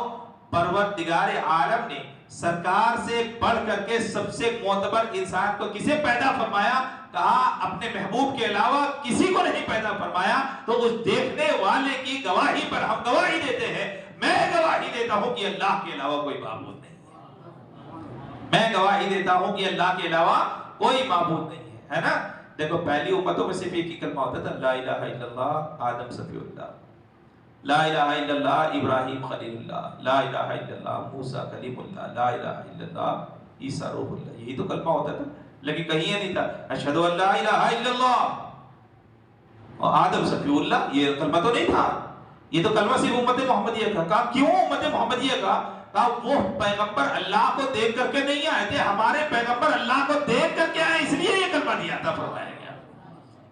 پروردگار عالم نے سرکار سے بڑھ کر کے سب سے معتبر انسان کو کسے پیدا فرمایا؟ کہا اپنے محبوب کے علاوہ کسی کو نہیں پیدا فرمایا۔ تو اس دیکھنے والے کی گواہی پر ہم گواہی دیتے ہیں۔ میں گواہی دیتا ہوں کہ اللہ کے علاوہ کوئی معبود نہیں ہے، میں گواہی دیتا ہوں کہ اللہ کے علاوہ کوئی معبود نہیں ہے نا۔ دیکھو پہلی امتوں میں صرف ایک ہی کلمہ ہوتا تھا، لا الہ الا اللہ آدم صفی اللہ، لا الہ الا اللہ ابراہیم خلیل اللہ، لا الہ الا اللہ موسیٰ کلیم اللہ، لا الہ الا اللہ عیسیٰ روح اللہ، یہی تو کلمہ ہوتا تھا۔ لیکن کہیں یہ نہیں تھا اشہد ان لا الہ الا اللہ اور آدم صفی اللہ، یہ کلمہ تو نہیں تھا۔ یہ تو کلمہ صرف امت محمدیہ کا۔ کہا کیوں امت محمدیہ کا؟ کہا وہ پیغمبر اللہ کو دیکھ کر کے نہیں آئے تھے، ہمارے پیغمبر اللہ کو دیکھ کر کے آئے، اس لیے یہ کلمہ نہیں عطا فرمایا گیا،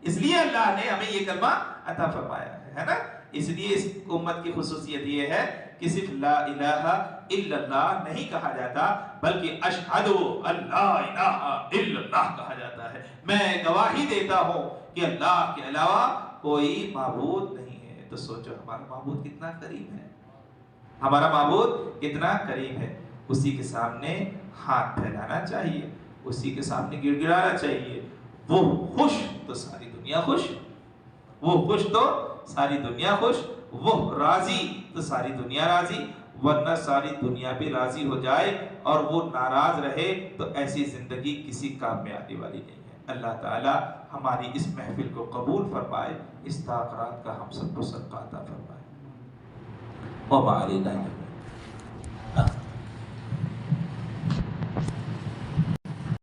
اس لیے اللہ نے ہمیں یہ کلمہ عطا فرمایا ہے نا۔ اس لیے اس امت کی خصوصیت یہ ہے کہ صرف لا الہ الا اللہ نہیں کہا جاتا، بلکہ اشہد ان لا الہ الا اللہ کہا جاتا ہے۔ میں گواہی دیتا ہوں کہ اللہ کے علاوہ کوئی معبود نہیں ہے۔ تو سوچو ہمارا معبود کتنا قریب ہے، ہمارا معبود کتنا قریب ہے۔ اسی کے سامنے ہاتھ پھیلانا چاہیے، اسی کے سامنے گڑ گڑانا چاہیے۔ وہ خوش تو ساری دنیا خوش، وہ خوش تو ساری دنیا خوش، وہ راضی تو ساری دنیا راضی، ورنہ ساری دنیا بھی راضی ہو جائے اور وہ ناراض رہے تو ایسی زندگی کسی کام میں آنے والی نہیں ہے۔ اللہ تعالی ہماری اس محفل کو قبول فرمائے، اس تاثرات کا ہم سب کو صدقہ عطا فرمائے۔ وما علینا